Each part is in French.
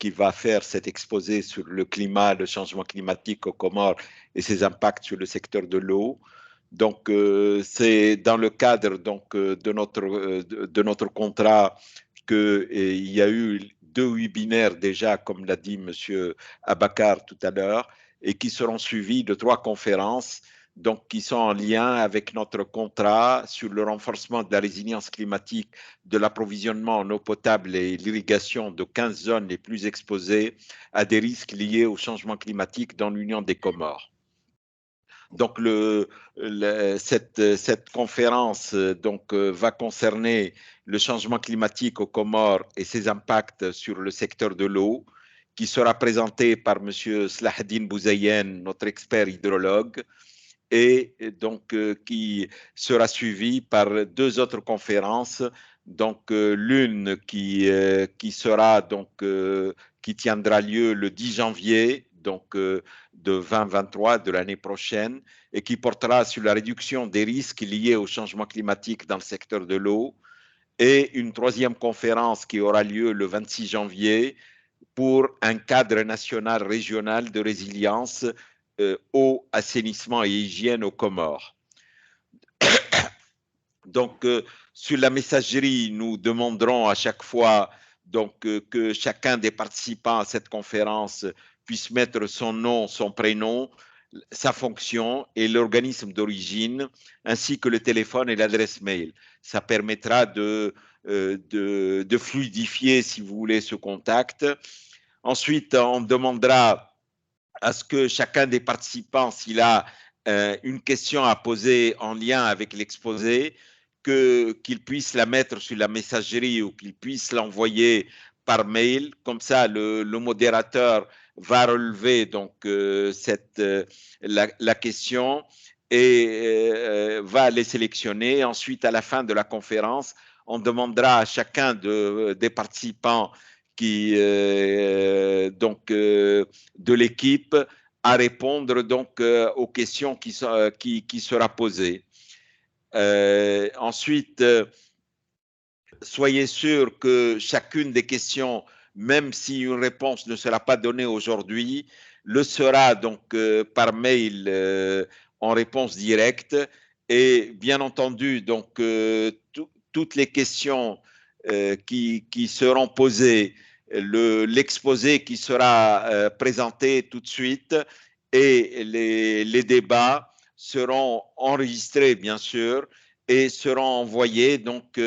qui va faire cet exposé sur le climat, le changement climatique aux Comores et ses impacts sur le secteur de l'eau. Donc, c'est dans le cadre donc, de notre contrat qu'il y a eu 2 webinaires déjà, comme l'a dit M. Abakar tout à l'heure, et qui seront suivis de 3 conférences donc, qui sont en lien avec notre contrat sur le renforcement de la résilience climatique, de l'approvisionnement en eau potable et l'irrigation de 15 zones les plus exposées à des risques liés au changement climatique dans l'Union des Comores. Donc, cette conférence donc, va concerner le changement climatique aux Comores et ses impacts sur le secteur de l'eau, qui sera présenté par M. Slahdine Bouzayen, notre expert hydrologue, et donc qui sera suivi par 2 autres conférences. Donc l'une qui sera donc qui tiendra lieu le 10 janvier donc de 2023 de l'année prochaine et qui portera sur la réduction des risques liés au changement climatique dans le secteur de l'eau, et une 3e conférence qui aura lieu le 26 janvier pour un cadre national régional de résilience eau, assainissement et hygiène aux Comores. Donc, sur la messagerie, nous demanderons à chaque fois donc, que chacun des participants à cette conférence puisse mettre son nom, son prénom, sa fonction et l'organisme d'origine, ainsi que le téléphone et l'adresse mail. Ça permettra de fluidifier, si vous voulez, ce contact. Ensuite, on demandera à ce que chacun des participants, s'il a une question à poser en lien avec l'exposé, qu'il puisse la mettre sur la messagerie ou qu'il puisse l'envoyer par mail. Comme ça, le modérateur va relever donc la question et va les sélectionner. Ensuite, à la fin de la conférence, on demandera à chacun des participants de l'équipe à répondre donc aux questions qui sera posées. Ensuite, soyez sûr que chacune des questions, même si une réponse ne sera pas donnée aujourd'hui, le sera donc par mail en réponse directe. Et bien entendu, donc toutes les questions qui seront posées, l'exposé qui sera présenté tout de suite et les débats seront enregistrés, bien sûr, et seront envoyés donc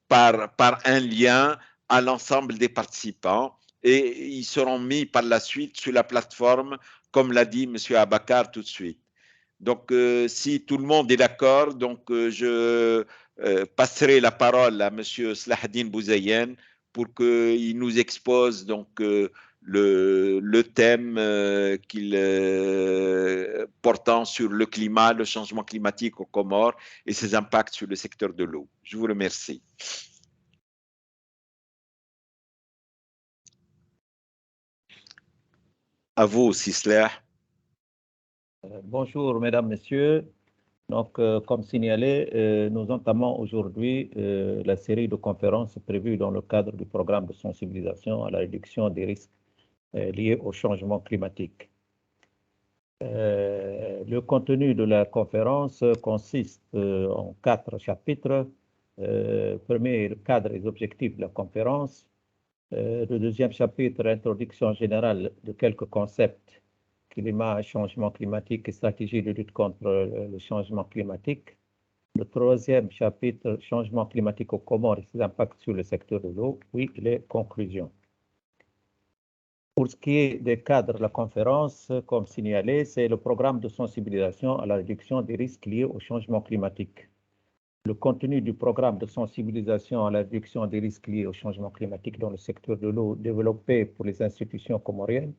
par un lien à l'ensemble des participants, et ils seront mis par la suite sur la plateforme, comme l'a dit M. Abakar tout de suite. Donc, si tout le monde est d'accord, donc je passerai la parole à M. Slahdine Bouzayen pour qu'il nous expose donc le thème portant sur le climat, le changement climatique aux Comores et ses impacts sur le secteur de l'eau. Je vous remercie. À vous, Sisler. Bonjour, mesdames, messieurs. Donc, comme signalé, nous entamons aujourd'hui la série de conférences prévues dans le cadre du programme de sensibilisation à la réduction des risques liés au changement climatique. Le contenu de la conférence consiste en 4 chapitres. Premier, le cadre et les objectifs de la conférence. Le deuxième chapitre, introduction générale de quelques concepts: climat, changement climatique et stratégie de lutte contre le changement climatique. Le troisième chapitre, changement climatique aux Comores et ses impacts sur le secteur de l'eau, puis les conclusions. Pour ce qui est des cadres de la conférence, comme signalé, c'est le programme de sensibilisation à la réduction des risques liés au changement climatique. Le contenu du programme de sensibilisation à la réduction des risques liés au changement climatique dans le secteur de l'eau développé pour les institutions comoriennes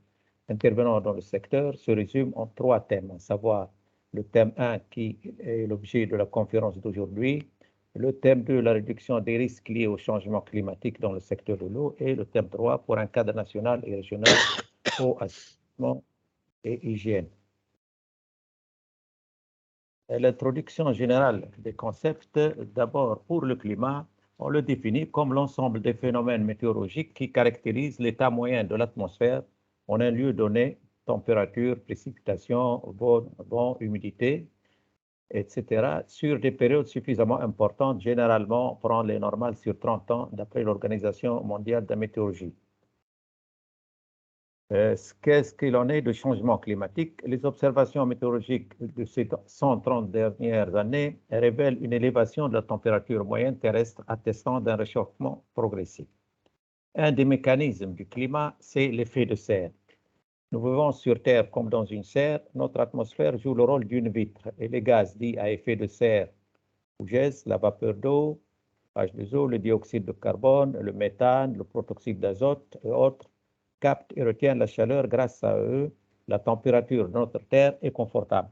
intervenant dans le secteur se résume en 3 thèmes, à savoir le thème 1 qui est l'objet de la conférence d'aujourd'hui, le thème 2, la réduction des risques liés au changement climatique dans le secteur de l'eau, et le thème 3 pour un cadre national et régional eau, assainissement et hygiène. L'introduction générale des concepts. D'abord, pour le climat, On le définit comme l'ensemble des phénomènes météorologiques qui caractérisent l'état moyen de l'atmosphère en un lieu donné, température, précipitation, vent, humidité, etc., sur des périodes suffisamment importantes. Généralement, on prend les normales sur 30 ans, d'après l'Organisation mondiale de la météorologie. Qu'est-ce qu'il en est de changement climatique? Les observations météorologiques de ces 130 dernières années révèlent une élévation de la température moyenne terrestre attestant d'un réchauffement progressif. Un des mécanismes du climat, c'est l'effet de serre. Nous vivons sur Terre comme dans une serre. Notre atmosphère joue le rôle d'une vitre et les gaz dits à effet de serre, ou gaz, la vapeur d'eau, H2O, le dioxyde de carbone, le méthane, le protoxyde d'azote et autres, captent et retiennent la chaleur. Grâce à eux, la température de notre Terre est confortable,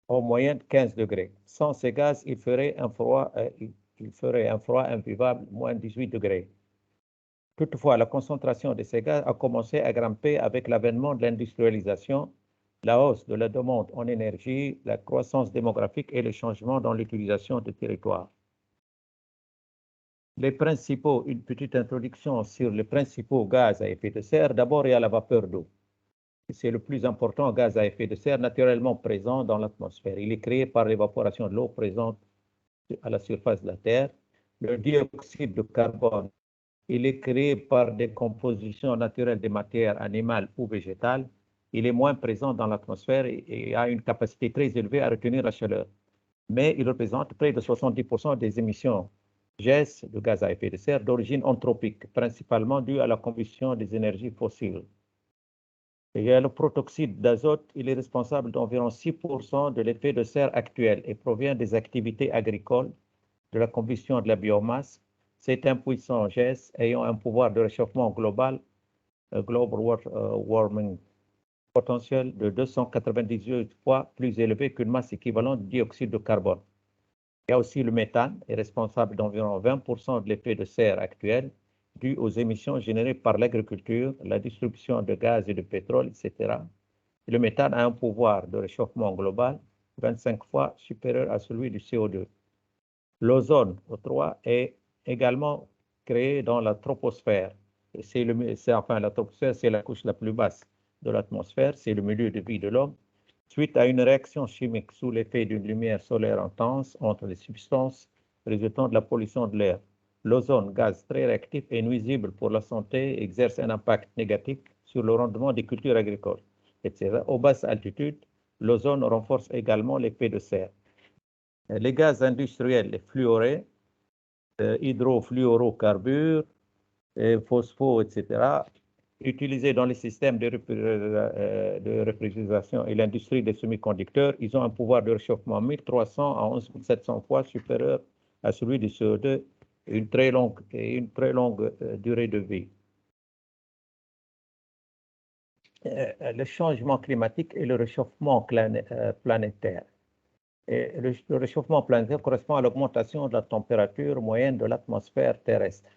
en moyenne 15 degrés. Sans ces gaz, il ferait un froid invivable, moins 18 degrés. Toutefois, la concentration de ces gaz a commencé à grimper avec l'avènement de l'industrialisation, la hausse de la demande en énergie, la croissance démographique et les changements dans l'utilisation des territoires. Une petite introduction sur les principaux gaz à effet de serre. D'abord, il y a la vapeur d'eau. C'est le plus important gaz à effet de serre naturellement présent dans l'atmosphère. Il est créé par l'évaporation de l'eau présente à la surface de la Terre. Le dioxyde de carbone, il est créé par des compositions naturelles des matières animales ou végétales. Il est moins présent dans l'atmosphère et a une capacité très élevée à retenir la chaleur. Mais il représente près de 70% des émissions GES, de gaz à effet de serre, d'origine anthropique, principalement due à la combustion des énergies fossiles. Et il y a le protoxyde d'azote, il est responsable d'environ 6% de l'effet de serre actuel et provient des activités agricoles, de la combustion de la biomasse. C'est un puissant gaz ayant un pouvoir de réchauffement global, global warming potentiel de 298 fois plus élevé qu'une masse équivalente de dioxyde de carbone. Il y a aussi le méthane, est responsable d'environ 20% de l'effet de serre actuel, dû aux émissions générées par l'agriculture, la distribution de gaz et de pétrole, etc. Le méthane a un pouvoir de réchauffement global 25 fois supérieur à celui du CO2. L'ozone, O3, est également créé dans la troposphère. La troposphère, c'est la couche la plus basse de l'atmosphère, c'est le milieu de vie de l'homme. Suite à une réaction chimique sous l'effet d'une lumière solaire intense entre les substances résultant de la pollution de l'air, l'ozone, gaz très réactif et nuisible pour la santé, exerce un impact négatif sur le rendement des cultures agricoles, etc. Aux basses altitudes, l'ozone renforce également l'effet de serre. Les gaz industriels, les fluorés, hydrofluorocarbures, phospho, etc., utilisés dans les systèmes de réfrigération et l'industrie des semi-conducteurs, ils ont un pouvoir de réchauffement 1300 à 11700 fois supérieur à celui du CO2 et une très longue durée de vie. Le changement climatique et le réchauffement planétaire. Et le réchauffement planétaire correspond à l'augmentation de la température moyenne de l'atmosphère terrestre.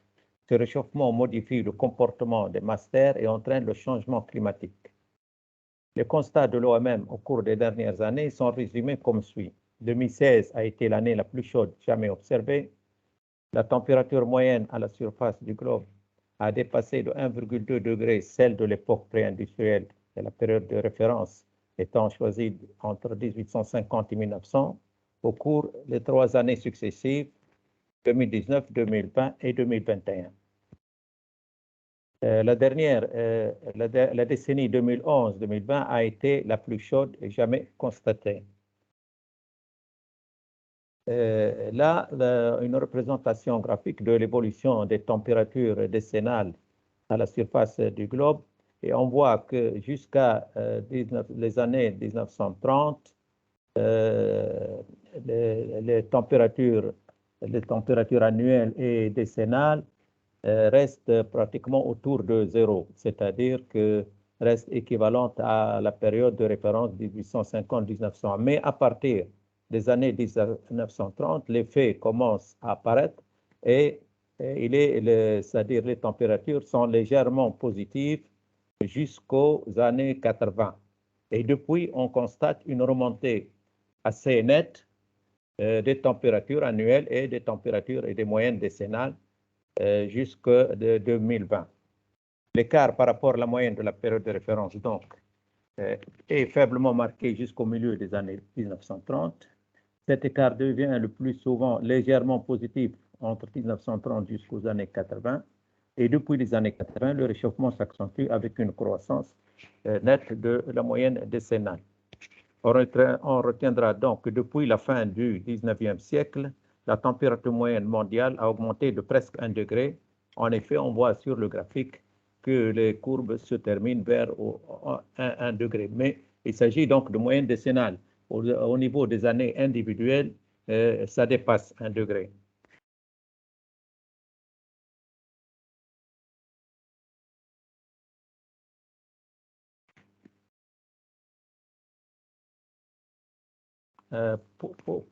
Ce réchauffement modifie le comportement des masses d'air et entraîne le changement climatique. Les constats de l'OMM au cours des dernières années sont résumés comme suit. 2016 a été l'année la plus chaude jamais observée. La température moyenne à la surface du globe a dépassé de 1,2 degré celle de l'époque pré-industrielle, et la période de référence étant choisie entre 1850 et 1900, au cours des 3 années successives, 2019, 2020 et 2021. La décennie 2011-2020 a été la plus chaude jamais constatée. Là, une représentation graphique de l'évolution des températures décennales à la surface du globe. Et on voit que jusqu'à les années 1930, les températures annuelles et décennales restent pratiquement autour de zéro, c'est-à-dire que restent équivalentes à la période de référence 1850-1900. Mais à partir des années 1930, l'effet commence à apparaître et c'est-à-dire les températures sont légèrement positives jusqu'aux années 80. Et depuis, on constate une remontée assez nette des températures annuelles et des températures et des moyennes décennales jusqu'en 2020. L'écart par rapport à la moyenne de la période de référence, donc, est faiblement marqué jusqu'au milieu des années 1930. Cet écart devient le plus souvent légèrement positif entre 1930 jusqu'aux années 80. Et depuis les années 80, le réchauffement s'accentue avec une croissance nette de la moyenne décennale. On retiendra donc que depuis la fin du 19e siècle, la température moyenne mondiale a augmenté de presque 1 degré. En effet, on voit sur le graphique que les courbes se terminent vers 1 degré. Mais il s'agit donc de moyenne décennale. Au niveau des années individuelles, ça dépasse 1 degré.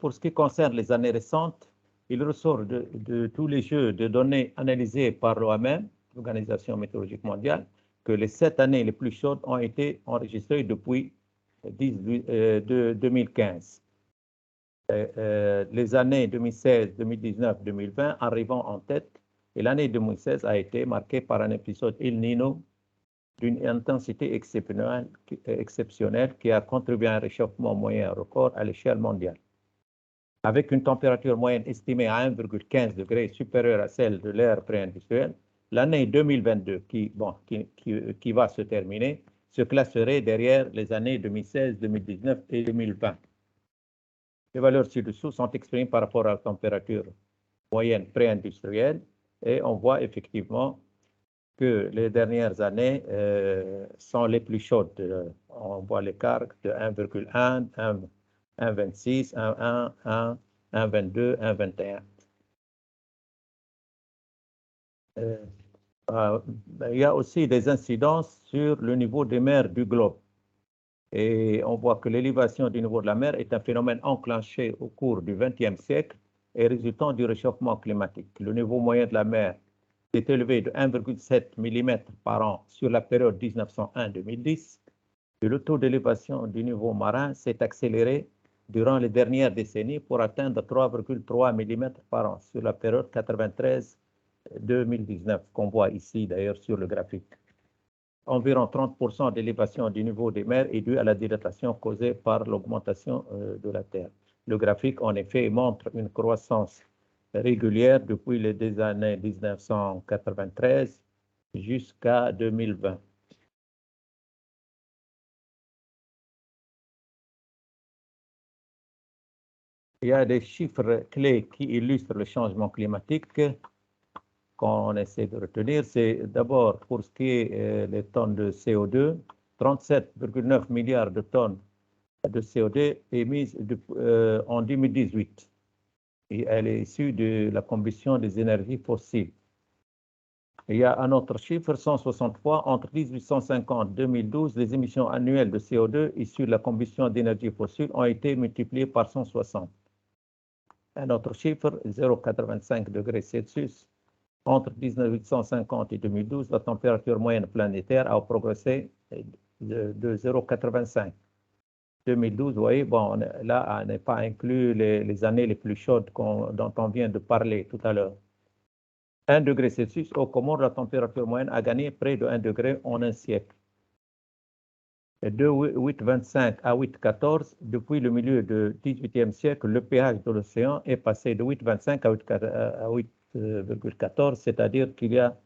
Pour ce qui concerne les années récentes, il ressort de tous les jeux de données analysés par l'OMM, l'Organisation météorologique mondiale, que les 7 années les plus chaudes ont été enregistrées depuis 2015. Les années 2016, 2019, 2020 arrivant en tête, et l'année 2016 a été marquée par un épisode El Niño d'une intensité exceptionnelle qui a contribué à un réchauffement moyen record à l'échelle mondiale. Avec une température moyenne estimée à 1,15 degrés supérieure à celle de l'ère pré-industrielle, l'année 2022, qui va se terminer, se classerait derrière les années 2016, 2019 et 2020. Les valeurs ci-dessous sont exprimées par rapport à la température moyenne pré-industrielle et on voit effectivement que les dernières années sont les plus chaudes. On voit l'écart de 1,1, 1,26, 1,1, 1,22, 1,21. Il y a aussi des incidences sur le niveau des mers du globe. Et on voit que l'élévation du niveau de la mer est un phénomène enclenché au cours du XXe siècle et résultant du réchauffement climatique. Le niveau moyen de la mer s'est élevé de 1,7 mm par an sur la période 1901-2010 et le taux d'élévation du niveau marin s'est accéléré durant les dernières décennies pour atteindre 3,3 mm par an sur la période 93-2019, qu'on voit ici d'ailleurs sur le graphique. Environ 30% d'élévation du niveau des mers est due à la dilatation causée par l'augmentation de la Terre. Le graphique, en effet, montre une croissance régulière depuis les années 1993 jusqu'à 2020. Il y a des chiffres clés qui illustrent le changement climatique qu'on essaie de retenir. C'est d'abord pour ce qui est des tonnes de CO2, 37,9 milliards de tonnes de CO2 émises en 2018. Et elle est issue de la combustion des énergies fossiles. Il y a un autre chiffre, 163, entre 1850 et 2012, les émissions annuelles de CO2 issues de la combustion d'énergie fossile ont été multipliées par 160. Un autre chiffre, 0,85 degrés Celsius, entre 1950 et 2012, la température moyenne planétaire a progressé de 0,85. 2012, vous voyez, bon, là, on n'est pas inclus les années les plus chaudes dont on vient de parler tout à l'heure. 1 degré Celsius, au Comores, la température moyenne a gagné près de 1 degré en un siècle. De 8,25 à 8,14, depuis le milieu du XVIIIe siècle, le pH de l'océan est passé de 8,25 à 8,14, c'est-à-dire qu'il y a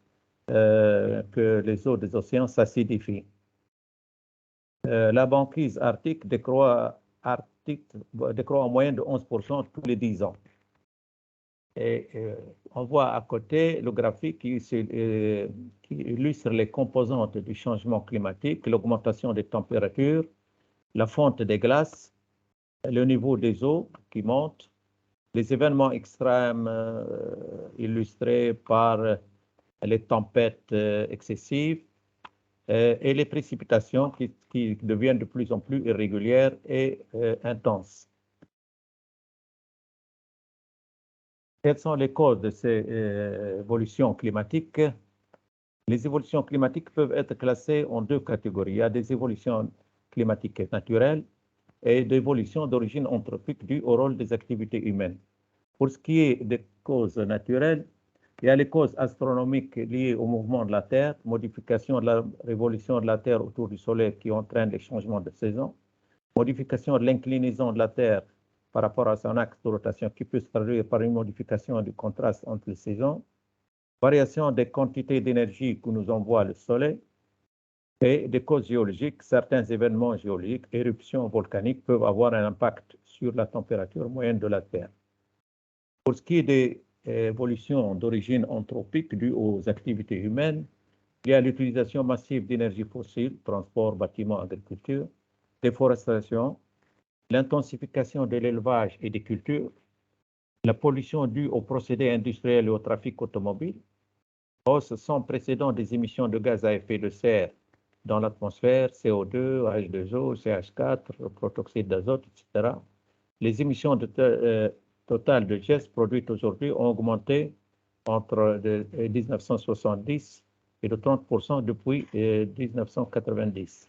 que les eaux des océans s'acidifient. La banquise arctique décroît en moyenne de 11% tous les 10 ans. Et on voit à côté le graphique qui illustre les composantes du changement climatique, l'augmentation des températures, la fonte des glaces, le niveau des eaux qui monte, les événements extrêmes illustrés par les tempêtes excessives et les précipitations qui deviennent de plus en plus irrégulières et intenses. Quelles sont les causes de ces évolutions climatiques? Les évolutions climatiques peuvent être classées en deux catégories. Il y a des évolutions climatiques naturelles et d'évolution d'origine anthropique due au rôle des activités humaines. Pour ce qui est des causes naturelles, il y a les causes astronomiques liées au mouvement de la Terre, modification de la révolution de la Terre autour du Soleil qui entraîne les changements de saison, modification de l'inclinaison de la Terre par rapport à son axe de rotation qui peut se traduire par une modification du contraste entre les saisons, variation des quantités d'énergie que nous envoie le Soleil, et des causes géologiques. Certains événements géologiques, éruptions volcaniques, peuvent avoir un impact sur la température moyenne de la Terre. Pour ce qui est des évolutions d'origine anthropique dues aux activités humaines, il y a l'utilisation massive d'énergie fossile, transport, bâtiments, agriculture, déforestation, l'intensification de l'élevage et des cultures, la pollution due aux procédés industriels et au trafic automobile, hausse sans précédent des émissions de gaz à effet de serre dans l'atmosphère, CO2, H2O, CH4, protoxyde d'azote, etc. Les émissions totales de gaz produites aujourd'hui ont augmenté entre 1970 et de 30% depuis 1990.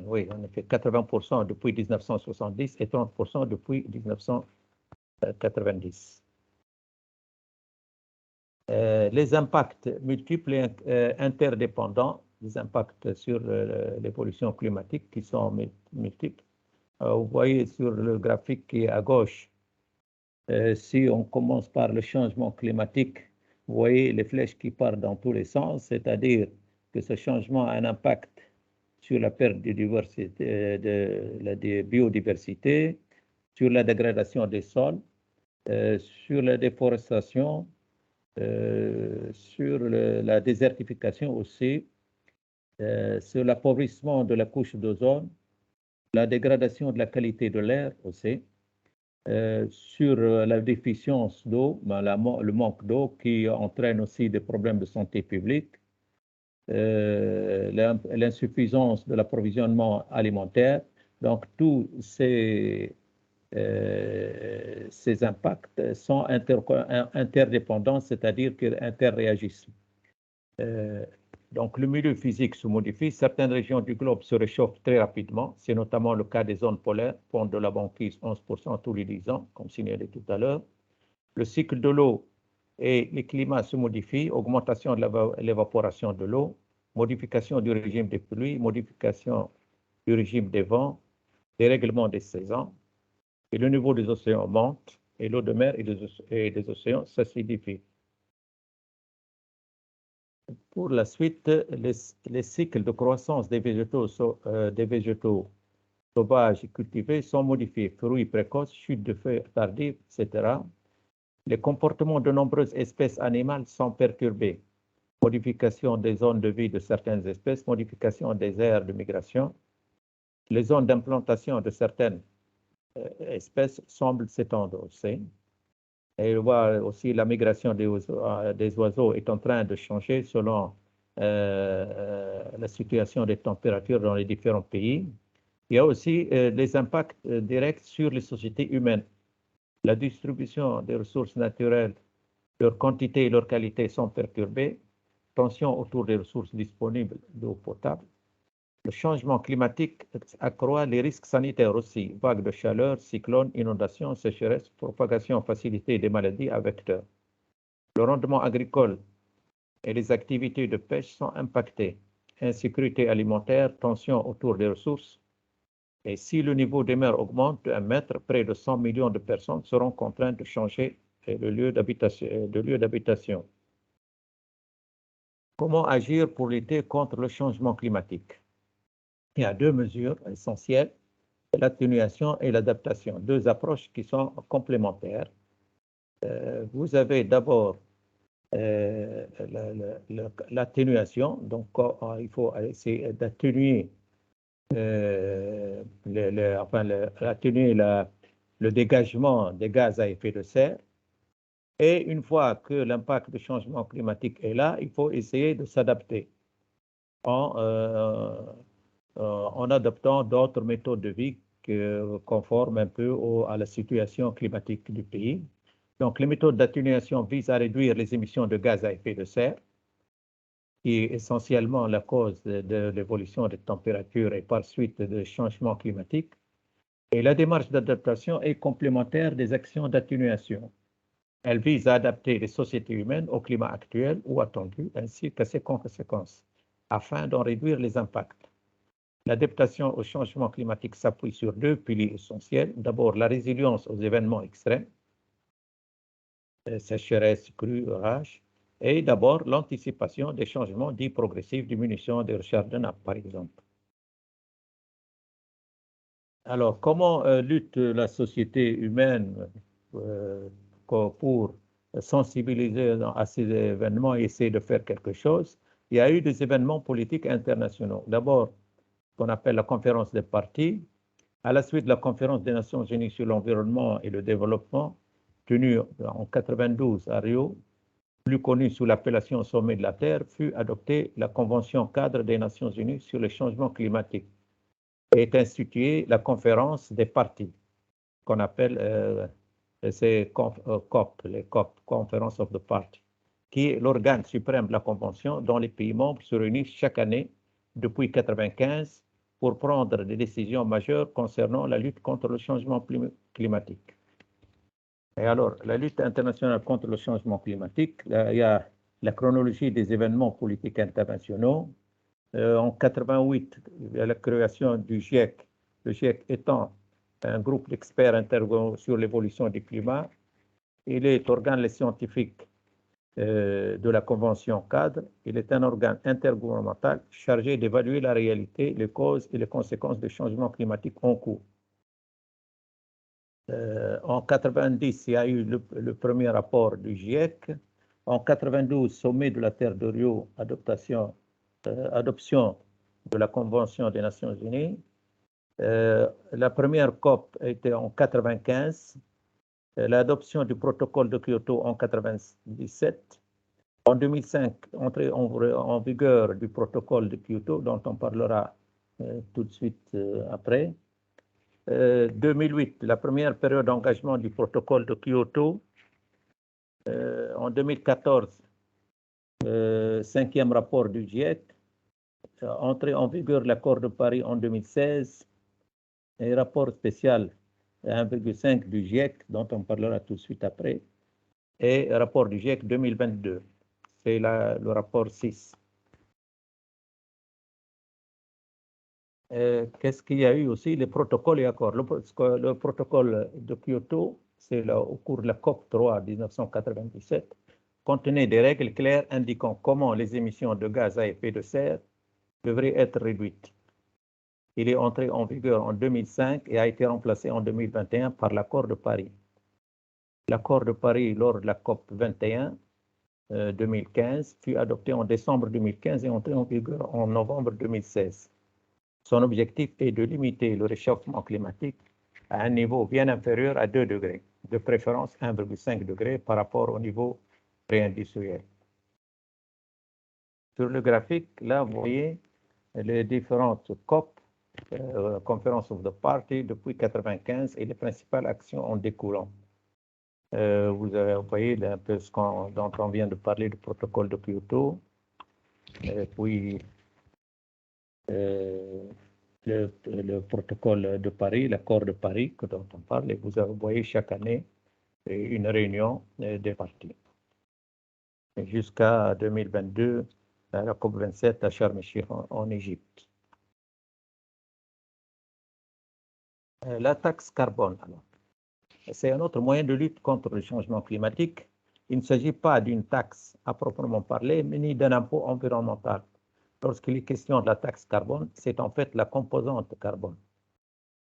Oui, on a fait 80% depuis 1970 et 30% depuis 1990. Les impacts multiples et interdépendants, les impacts sur l'évolution climatique qui sont multiples. Vous voyez sur le graphique qui est à gauche, si on commence par le changement climatique, vous voyez les flèches qui partent dans tous les sens, c'est-à-dire que ce changement a un impact sur la perte de diversité, de la biodiversité, sur la dégradation des sols, sur la déforestation, sur la désertification aussi, sur l'appauvrissement de la couche d'ozone, la dégradation de la qualité de l'air aussi, sur la déficience d'eau, le manque d'eau qui entraîne aussi des problèmes de santé publique, l'insuffisance de l'approvisionnement alimentaire. Donc, tous ces impacts sont interdépendants, c'est-à-dire qu'ils interréagissent. Donc, le milieu physique se modifie. Certaines régions du globe se réchauffent très rapidement. C'est notamment le cas des zones polaires, fondent de la banquise 11% tous les 10 ans, comme signalé tout à l'heure. Le cycle de l'eau et les climats se modifient, augmentation de l'évaporation de l'eau, modification du régime des pluies, modification du régime des vents, dérèglement des saisons, et le niveau des océans monte, et l'eau de mer et des océans s'acidifient. Pour la suite, les cycles de croissance des végétaux sauvages et cultivés sont modifiés. Fruits précoces, chute de feuilles tardives, etc. Les comportements de nombreuses espèces animales sont perturbés. Modification des zones de vie de certaines espèces, modification des aires de migration. Les zones d'implantation de certaines espèces semblent s'étendre aussi. Et on voit aussi la migration des oiseaux est en train de changer selon la situation des températures dans les différents pays. Il y a aussi les impacts directs sur les sociétés humaines. La distribution des ressources naturelles, leur quantité et leur qualité sont perturbées. Tension autour des ressources disponibles d'eau potable. Le changement climatique accroît les risques sanitaires aussi, vagues de chaleur, cyclones, inondations, sécheresse, propagation facilitée des maladies à vecteurs. Le rendement agricole et les activités de pêche sont impactés. Insécurité alimentaire, tension autour des ressources. Et si le niveau des mers augmente de 1 mètre, près de 100 millions de personnes seront contraintes de changer de lieu d'habitation. Comment agir pour lutter contre le changement climatique? Il y a deux mesures essentielles, l'atténuation et l'adaptation, deux approches qui sont complémentaires. Vous avez d'abord l'atténuation, donc il faut essayer d'atténuer le dégagement des gaz à effet de serre. Et une fois que l'impact du changement climatique est là, il faut essayer de s'adapter en adoptant d'autres méthodes de vie conformes un peu à la situation climatique du pays. Donc, les méthodes d'atténuation visent à réduire les émissions de gaz à effet de serre. qui est essentiellement la cause de l'évolution des températures et par suite des changements climatiques. Et la démarche d'adaptation est complémentaire des actions d'atténuation. Elle vise à adapter les sociétés humaines au climat actuel ou attendu, ainsi qu'à ses conséquences, afin d'en réduire les impacts. L'adaptation au changement climatique s'appuie sur deux piliers essentiels. D'abord, la résilience aux événements extrêmes, sécheresse, crues, orages, et d'abord l'anticipation des changements dits progressifs, diminution des recharges de nappe, par exemple. Alors, comment lutte la société humaine pour sensibiliser à ces événements et essayer de faire quelque chose? Il y a eu des événements politiques internationaux. D'abord, ce qu'on appelle la conférence des parties. À la suite de la conférence des Nations Unies sur l'environnement et le développement, tenue en 92 à Rio, plus connue sous l'appellation Sommet de la Terre, fut adoptée la Convention cadre des Nations Unies sur le changement climatique. Est instituée la conférence des parties, qu'on appelle ces COP, les COP, Conference of the Parties, qui est l'organe suprême de la Convention dont les pays membres se réunissent chaque année depuis 1995 pour prendre des décisions majeures concernant la lutte contre le changement climatique. Et alors, la lutte internationale contre le changement climatique, il y a la chronologie des événements politiques internationaux. En 88, il y a la création du GIEC, le GIEC étant un groupe d'experts intervenant sur l'évolution du climat. Il est organe scientifique de la Convention cadre. Il est un organe intergouvernemental chargé d'évaluer la réalité, les causes et les conséquences des changements climatiques en cours. En 90, il y a eu le premier rapport du GIEC. En 92, sommet de la Terre de Rio, adoption de la Convention des Nations Unies. La première COP était en 95. L'adoption du protocole de Kyoto en 97. En 2005, entrée en vigueur du protocole de Kyoto, dont on parlera tout de suite après. 2008, la première période d'engagement du protocole de Kyoto. En 2014, cinquième rapport du GIEC. Entrée en vigueur de l'accord de Paris en 2016. Et rapport spécial 1,5 du GIEC, dont on parlera tout de suite après. Et rapport du GIEC 2022. C'est le rapport 6. Qu'est-ce qu'il y a eu aussi? Les protocoles et accords. Le protocole de Kyoto, c'est au cours de la COP 3 1997, contenait des règles claires indiquant comment les émissions de gaz à effet de serre devraient être réduites. Il est entré en vigueur en 2005 et a été remplacé en 2021 par l'accord de Paris. L'accord de Paris, lors de la COP 21 2015, fut adopté en décembre 2015 et entré en vigueur en novembre 2016. Son objectif est de limiter le réchauffement climatique à un niveau bien inférieur à 2 degrés, de préférence 1,5 degré par rapport au niveau préindustriel. Sur le graphique, là, vous voyez les différentes COP, Conference of the Parties, depuis 1995 et les principales actions en découlant. Vous voyez un peu dont on vient de parler, du protocole de Kyoto, et puis le protocole de Paris, l'accord de Paris dont on parle, et vous voyez chaque année une réunion des parties. Jusqu'à 2022, à la COP27 à Sharm el-Sheikh en Égypte. La taxe carbone, alors. C'est un autre moyen de lutte contre le changement climatique. Il ne s'agit pas d'une taxe à proprement parler, mais ni d'un impôt environnemental. Lorsqu'il est question de la taxe carbone, c'est en fait la composante carbone.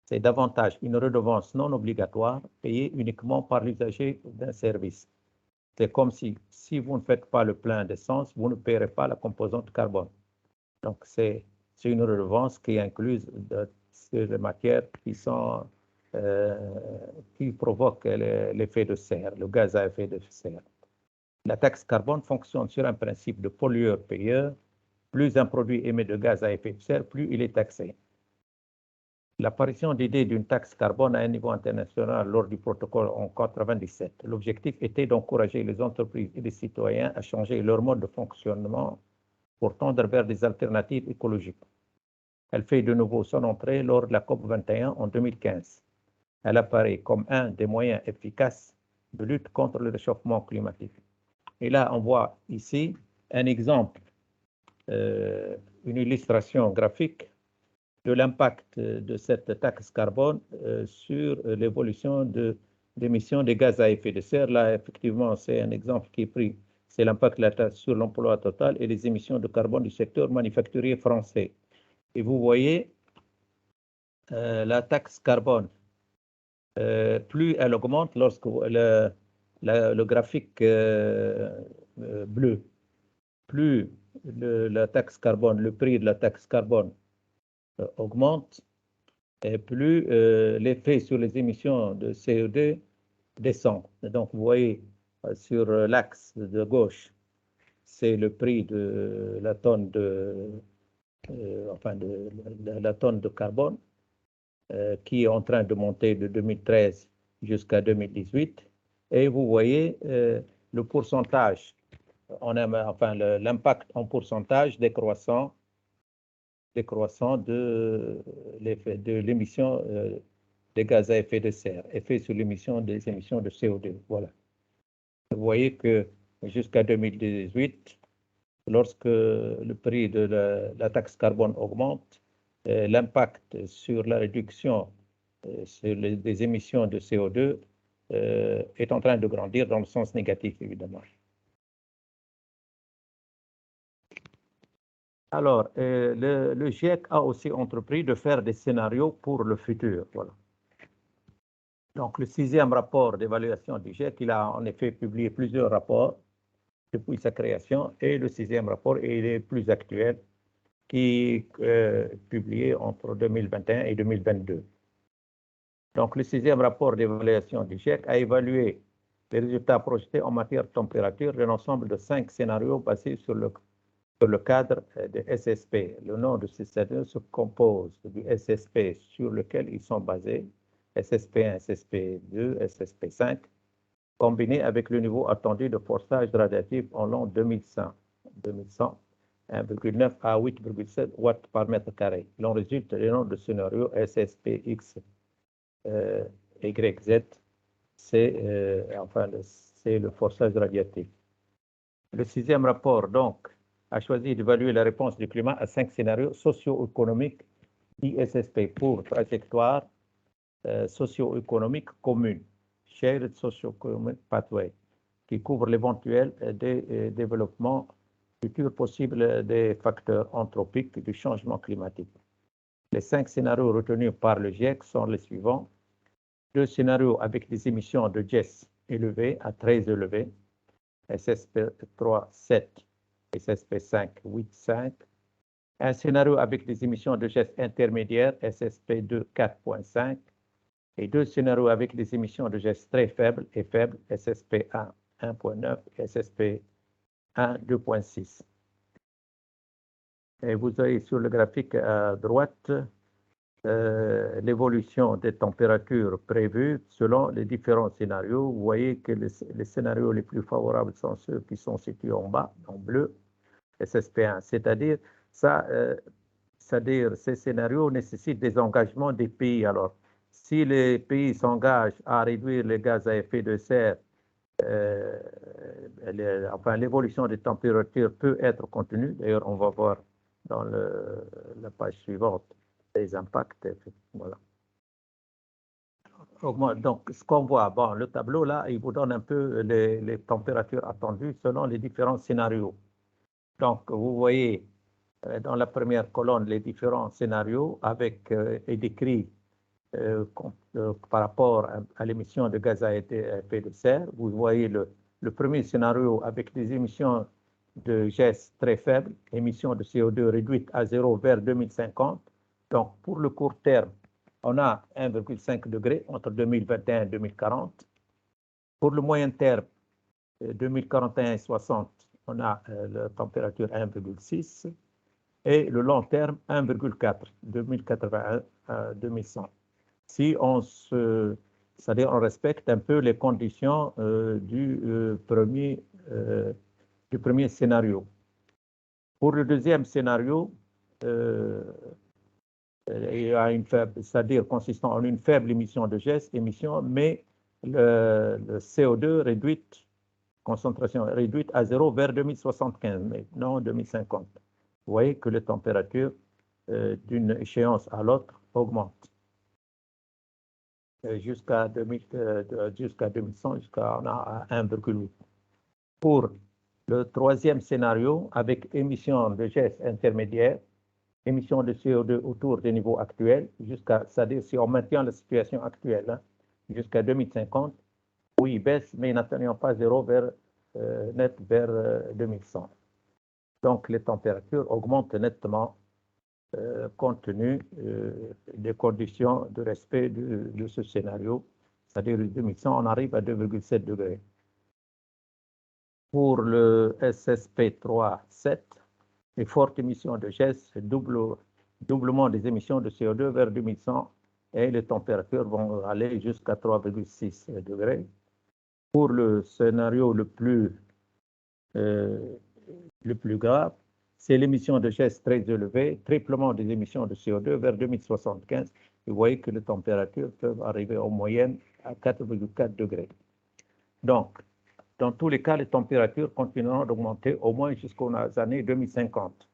C'est davantage une redevance non obligatoire payée uniquement par l'usager d'un service. C'est comme si vous ne faites pas le plein d'essence, vous ne paierez pas la composante carbone. Donc, c'est une redevance qui inclut les matières qui provoquent l'effet de serre, le gaz à effet de serre. La taxe carbone fonctionne sur un principe de pollueur-payeur. Plus un produit émet de gaz à effet de serre, plus il est taxé. L'apparition d'idée d'une taxe carbone à un niveau international lors du protocole en 1997. L'objectif était d'encourager les entreprises et les citoyens à changer leur mode de fonctionnement pour tendre vers des alternatives écologiques. Elle fait de nouveau son entrée lors de la COP 21 en 2015. Elle apparaît comme un des moyens efficaces de lutte contre le réchauffement climatique. Et là, on voit ici un exemple, une illustration graphique de l'impact de cette taxe carbone sur l'évolution d'émissions de gaz à effet de serre. Là, effectivement, c'est un exemple qui est pris. C'est l'impact de la taxe sur l'emploi total et les émissions de carbone du secteur manufacturier français. Et vous voyez la taxe carbone. Plus elle augmente lorsque le graphique bleu, plus la taxe carbone, le prix de la taxe carbone augmente, et plus l'effet sur les émissions de CO2 descend. Donc, vous voyez sur l'axe de gauche, c'est le prix de la tonne la tonne de carbone qui est en train de monter de 2013 jusqu'à 2018. Et vous voyez le pourcentage, l'impact en pourcentage décroissant de l'émission des gaz à effet de serre, effet sur l'émission des émissions de CO2. Voilà. Vous voyez que jusqu'à 2018, lorsque le prix de la taxe carbone augmente, l'impact sur la réduction des émissions de CO2 est en train de grandir dans le sens négatif, évidemment. Alors, le GIEC a aussi entrepris de faire des scénarios pour le futur. Voilà. Donc, le 6e rapport d'évaluation du GIEC, il a en effet publié plusieurs rapports depuis sa création, et le 6e rapport est le plus actuel, qui est publié entre 2021 et 2022. Donc, le 6e rapport d'évaluation du GIEC a évalué les résultats projetés en matière de température d'un ensemble de 5 scénarios basés sur le cadre de SSP. Le nom de ces scénarios se compose du SSP sur lequel ils sont basés, SSP1, SSP2, SSP5, combiné avec le niveau attendu de forçage radiatif en l'an 2100, 1,9 à 8,7 watts par mètre carré. Il en résulte le nom de scénario SSPX YZ, c'est le forçage radiatif. Le 6e rapport, donc, a choisi d'évaluer la réponse du climat à 5 scénarios socio-économiques ISSP pour trajectoire socio-économique commune, Shared Socio-Economic Pathway, qui couvre l'éventuel développement futur possible des facteurs anthropiques du changement climatique. Les 5 scénarios retenus par le GIEC sont les suivants. 2 scénarios avec des émissions de GES élevées à très élevées, SSP3 7, SSP5 8,5. Un scénario avec des émissions de GES intermédiaires, SSP2 4,5. Et 2 scénarios avec des émissions de GES très faibles et faibles, SSP1 1,9 et SSP1 2,6. Et vous avez sur le graphique à droite l'évolution des températures prévues selon les différents scénarios. Vous voyez que les scénarios les plus favorables sont ceux qui sont situés en bas, en bleu, SSP1. C'est-à-dire, ces scénarios nécessitent des engagements des pays. Alors, si les pays s'engagent à réduire les gaz à effet de serre, l'évolution des températures peut être contenue. D'ailleurs, on va voir dans la page suivante les impacts. Voilà. Donc, ce qu'on voit, bon, le tableau là, il vous donne un peu les températures attendues selon les différents scénarios. Donc, vous voyez dans la première colonne les différents scénarios avec et décrits par rapport à l'émission de gaz à effet de serre. Vous voyez le premier scénario avec des émissions de GES très faibles, émissions de CO2 réduites à 0 vers 2050. Donc, pour le court terme, on a 1,5 degré entre 2021 et 2040. Pour le moyen terme, 2041 et 60, on a la température 1,6. Et le long terme, 1,4, 2081 à 2100. Si c'est-à-dire on respecte un peu les conditions du premier scénario. Pour le deuxième scénario, il y a une faible, c'est-à-dire consistant en une faible émission de gaz, mais le CO2 réduite, concentration réduite à 0 vers 2075, mais non 2050. Vous voyez que les températures d'une échéance à l'autre augmentent jusqu'à 2100, jusqu'à 1,8. Pour le troisième scénario, avec émission de gaz intermédiaire, émission de CO2 autour des niveaux actuels, c'est-à-dire si on maintient la situation actuelle, hein, jusqu'à 2050, oui, il baisse, mais n'atteignant pas 0 net vers 2100. Donc, les températures augmentent nettement compte tenu des conditions de respect de ce scénario, c'est-à-dire 2100, on arrive à 2,7 degrés. Pour le SSP 3.7, les fortes émissions de gaz, doublement des émissions de CO2 vers 2100 et les températures vont aller jusqu'à 3,6 degrés. Pour le scénario le plus grave, c'est l'émission de gaz très élevée, triplement des émissions de CO2 vers 2075. Vous voyez que les températures peuvent arriver en moyenne à 4,4 degrés. Donc, dans tous les cas, les températures continueront d'augmenter au moins jusqu'aux années 2050.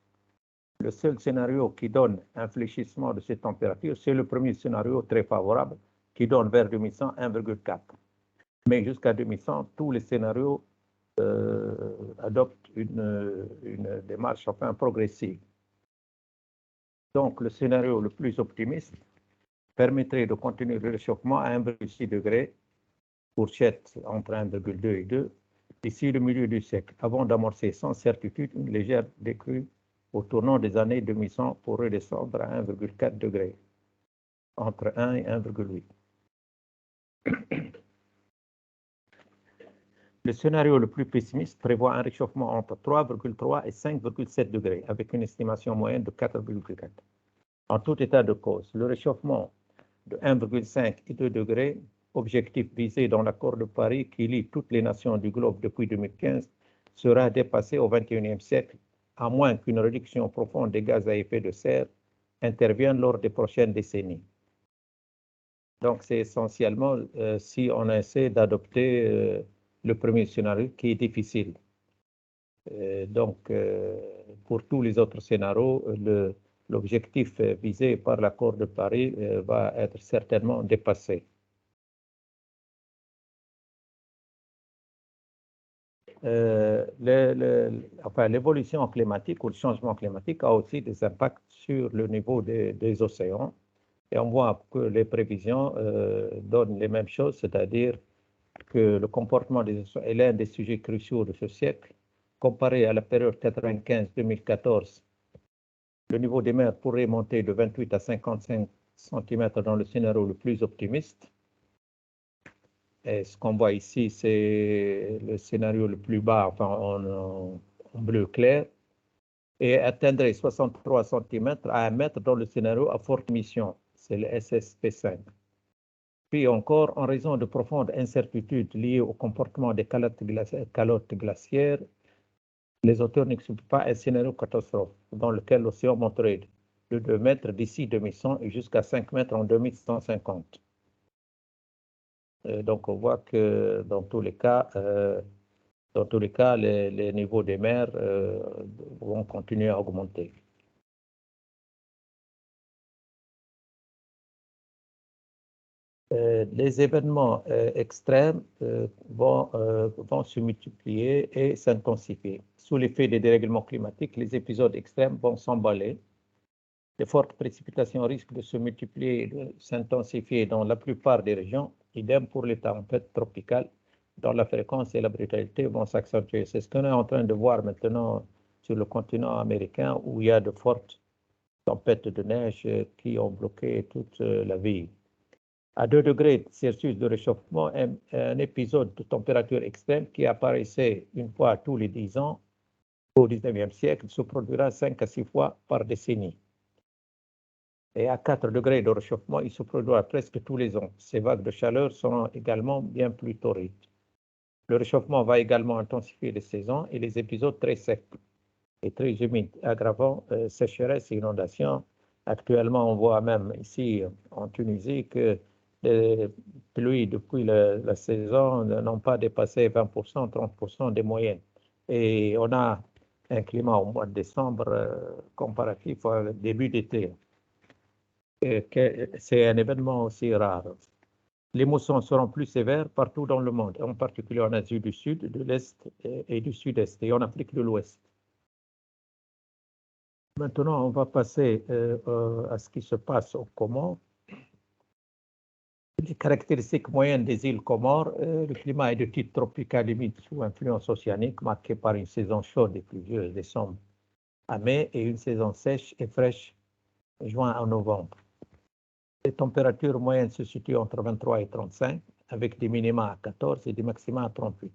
Le seul scénario qui donne un fléchissement de ces températures, c'est le premier scénario très favorable qui donne vers 2100 1,4. Mais jusqu'à 2100, tous les scénarios adoptent une démarche enfin progressive. Donc, le scénario le plus optimiste permettrait de continuer le réchauffement à 1,6 degré, fourchette entre 1,2 et 2, d'ici le milieu du siècle, avant d'amorcer sans certitude une légère décrue au tournant des années 2100 pour redescendre à 1,4 degré, entre 1 et 1,8. Le scénario le plus pessimiste prévoit un réchauffement entre 3,3 et 5,7 degrés, avec une estimation moyenne de 4,4. En tout état de cause, le réchauffement de 1,5 et 2 degrés, objectif visé dans l'accord de Paris qui lie toutes les nations du globe depuis 2015, sera dépassé au XXIe siècle, à moins qu'une réduction profonde des gaz à effet de serre intervienne lors des prochaines décennies. Donc, c'est essentiellement si on essaie d'adopter le premier scénario qui est difficile. Donc, pour tous les autres scénarios, l'objectif visé par l'accord de Paris va être certainement dépassé. L'évolution climatique ou le changement climatique a aussi des impacts sur le niveau des océans. Et on voit que les prévisions donnent les mêmes choses, c'est-à-dire que le comportement des océans est l'un des sujets cruciaux de ce siècle. Comparé à la période 95-2014, le niveau des mers pourrait monter de 28 à 55 cm dans le scénario le plus optimiste. Et ce qu'on voit ici, c'est le scénario le plus bas, enfin en bleu clair, et atteindrait 63 cm à 1 mètre dans le scénario à forte émission, c'est le SSP5. Puis encore, en raison de profondes incertitudes liées au comportement des calottes glaciaires, les auteurs n'excluent pas un scénario catastrophe dans lequel l'océan monterait de 2 mètres d'ici 2100 et jusqu'à 5 mètres en 2150. Donc, on voit que dans tous les cas, les niveaux des mers vont continuer à augmenter. Les événements extrêmes vont se multiplier et s'intensifier. Sous l'effet des dérèglements climatiques, les épisodes extrêmes vont s'emballer. Les fortes précipitations risquent de se multiplier et de s'intensifier dans la plupart des régions. Idem pour les tempêtes tropicales, dont la fréquence et la brutalité vont s'accentuer. C'est ce qu'on est en train de voir maintenant sur le continent américain, où il y a de fortes tempêtes de neige qui ont bloqué toute la ville. À 2 degrés Celsius de réchauffement, un épisode de température extrême qui apparaissait une fois tous les 10 ans au XIXe siècle se produira 5 à 6 fois par décennie. Et à 4 degrés de réchauffement, il se produira presque tous les ans. Ces vagues de chaleur seront également bien plus torrides. Le réchauffement va également intensifier les saisons et les épisodes très secs. est très humide, aggravant sécheresse et inondation. Actuellement, on voit même ici en Tunisie que les pluies depuis la saison n'ont pas dépassé 20%, 30% des moyennes. Et on a un climat au mois de décembre comparatif au début d'été. C'est un événement aussi rare. Les moussons seront plus sévères partout dans le monde, en particulier en Asie du Sud, de l'Est et du Sud-Est, et en Afrique de l'Ouest. Maintenant, on va passer à ce qui se passe aux Comores. Les caractéristiques moyennes des îles Comores, le climat est de type tropical humide sous influence océanique, marqué par une saison chaude et pluvieuse décembre à mai et une saison sèche et fraîche juin à novembre. Les températures moyennes se situent entre 23 et 35, avec des minima à 14 et des maxima à 38.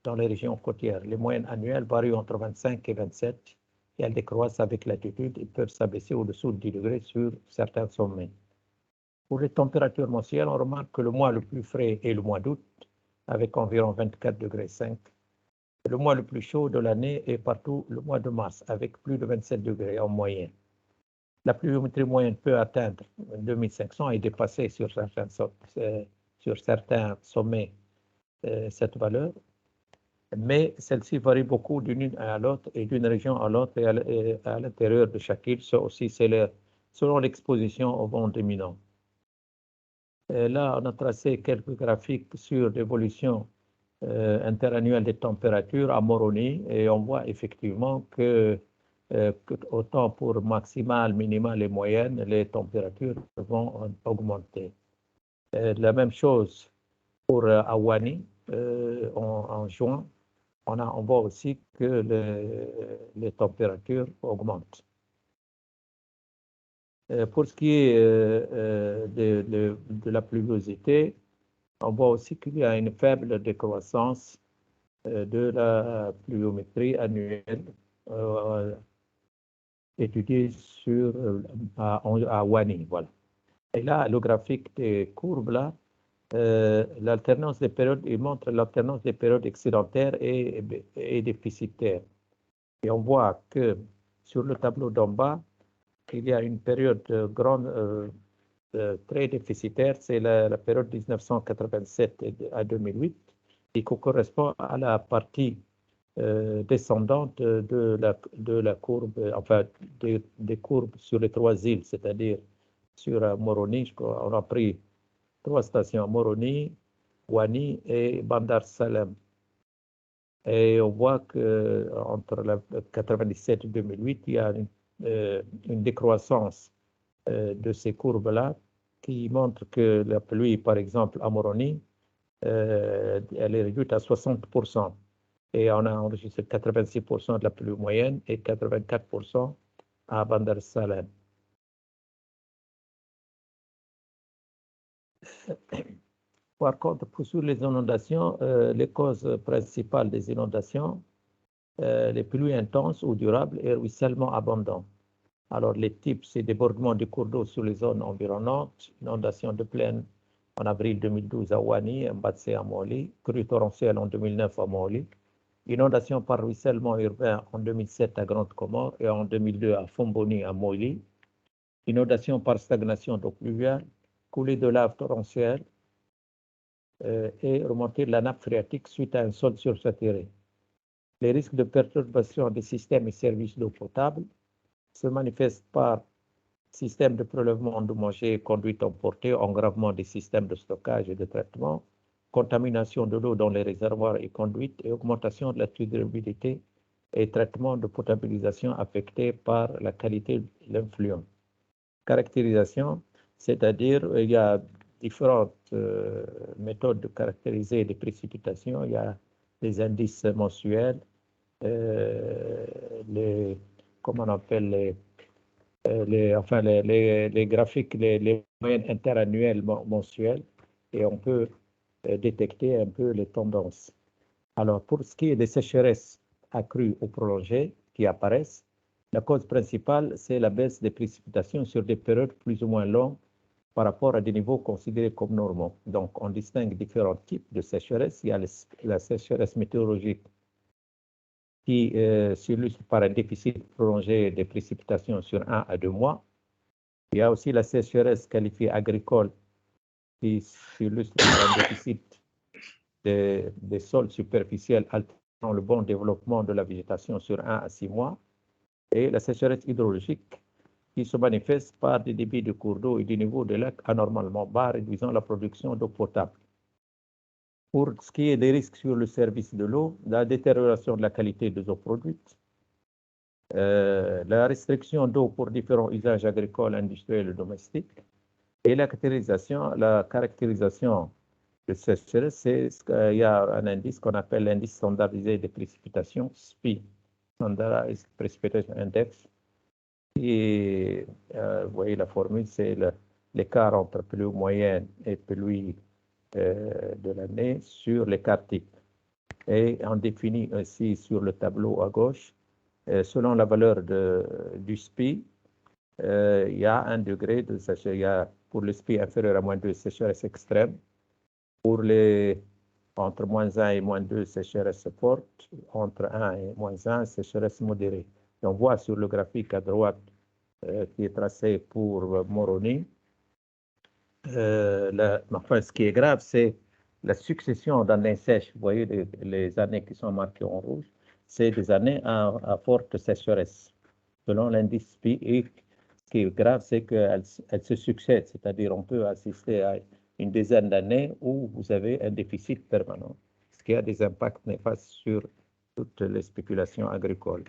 Dans les régions côtières, les moyennes annuelles varient entre 25 et 27 et elles décroissent avec l'altitude et peuvent s'abaisser au-dessous de 10 degrés sur certains sommets. Pour les températures mensuelles, on remarque que le mois le plus frais est le mois d'août, avec environ 24 degrés 5. Le mois le plus chaud de l'année est partout le mois de mars, avec plus de 27 degrés en moyenne. La pluviométrie moyenne peut atteindre 2500 et dépasser sur certains sommets cette valeur, mais celle-ci varie beaucoup d'une île à l'autre et d'une région à l'autre et à l'intérieur de chaque île, aussi selon l'exposition au vent dominant. Là, on a tracé quelques graphiques sur l'évolution interannuelle des températures à Moroni et on voit effectivement que autant pour maximal, minimal et moyenne, les températures vont augmenter. La même chose pour Awani en juin, on voit aussi que les températures augmentent. Pour ce qui est de la pluviosité, on voit aussi qu'il y a une faible décroissance de la pluviométrie annuelle étudiée à Wani. Voilà. Et là, le graphique des courbes, là, l'alternance des périodes, il montre l'alternance des périodes excédentaires et déficitaires. Et on voit que sur le tableau d'en bas, il y a une période très déficitaire, c'est la période 1987 à 2008, et qui correspond à la partie descendante de la courbe, enfin des courbes sur les trois îles, c'est-à-dire sur Moroni. On a pris 3 stations, Moroni, Wani et Bandar Salem. Et on voit qu'entre 1997 et 2008, il y a une décroissance de ces courbes-là qui montre que la pluie, par exemple, à Moroni, elle est réduite à 60%. Et on a enregistré 86% de la pluie moyenne et 84% à Bandar Salem. Par contre, sur les inondations, les causes principales des inondations, les pluies intenses ou durables et ruissellement abondants. Alors, les types, c'est débordement des cours d'eau sur les zones environnantes, inondation de plaine en avril 2012 à Wani, Mbatsé à Moli, crue torrentielle en 2009 à Moli, inondation par ruissellement urbain en 2007 à Grande Comore et en 2002 à Fomboni à Moli, inondation par stagnation d'eau pluviale, coulée de lave torrentielle et remontée de la nappe phréatique suite à un sol sursaturé. Les risques de perturbation des systèmes et services d'eau potable se manifestent par système de prélèvement endommagé et conduite emportée, engravement des systèmes de stockage et de traitement, contamination de l'eau dans les réservoirs et conduites et augmentation de la turbidité et traitement de potabilisation affectés par la qualité de l'influent. Caractérisation, c'est-à-dire il y a différentes méthodes de caractériser les précipitations. Il y a les indices mensuels, comment on appelle les graphiques, les moyennes interannuelles mensuelles, et on peut détecter un peu les tendances. Alors, pour ce qui est des sécheresses accrues ou prolongées qui apparaissent, la cause principale, c'est la baisse des précipitations sur des périodes plus ou moins longues par rapport à des niveaux considérés comme normaux. Donc, on distingue différents types de sécheresse. Il y a la sécheresse météorologique qui s'illustre par un déficit prolongé des précipitations sur 1 à 2 mois. Il y a aussi la sécheresse qualifiée agricole qui s'illustre par un déficit des sols superficiels altérant le bon développement de la végétation sur 1 à 6 mois. Et la sécheresse hydrologique qui se manifeste par des débits de cours d'eau et des niveaux de lacs anormalement bas, réduisant la production d'eau potable. Pour ce qui est des risques sur le service de l'eau, la détérioration de la qualité des eaux produites, la restriction d'eau pour différents usages agricoles, industriels et domestiques, et la caractérisation de sécheresse, il y a un indice qu'on appelle l'indice standardisé des précipitations, SPI, Standardized Precipitation Index. Et vous voyez la formule, c'est l'écart entre pluie moyenne et pluie de l'année sur l'écart type. Et on définit aussi sur le tableau à gauche, selon la valeur du SPI, il y a 1 degré de sécheresse. Pour le SPI inférieur à -2, sécheresse extrême. Pour entre -1 et -2, sécheresse forte. Entre 1 et -1, sécheresse modérée. Et on voit sur le graphique à droite qui est tracé pour Moroni. Enfin, ce qui est grave, c'est la succession d'années sèches. Vous voyez les années qui sont marquées en rouge, c'est des années à forte sécheresse, selon l'indice SPI. Et ce qui est grave, c'est qu'elles se succèdent, c'est-à-dire on peut assister à une dizaine d'années où vous avez un déficit permanent, ce qui a des impacts néfastes sur toutes les spéculations agricoles.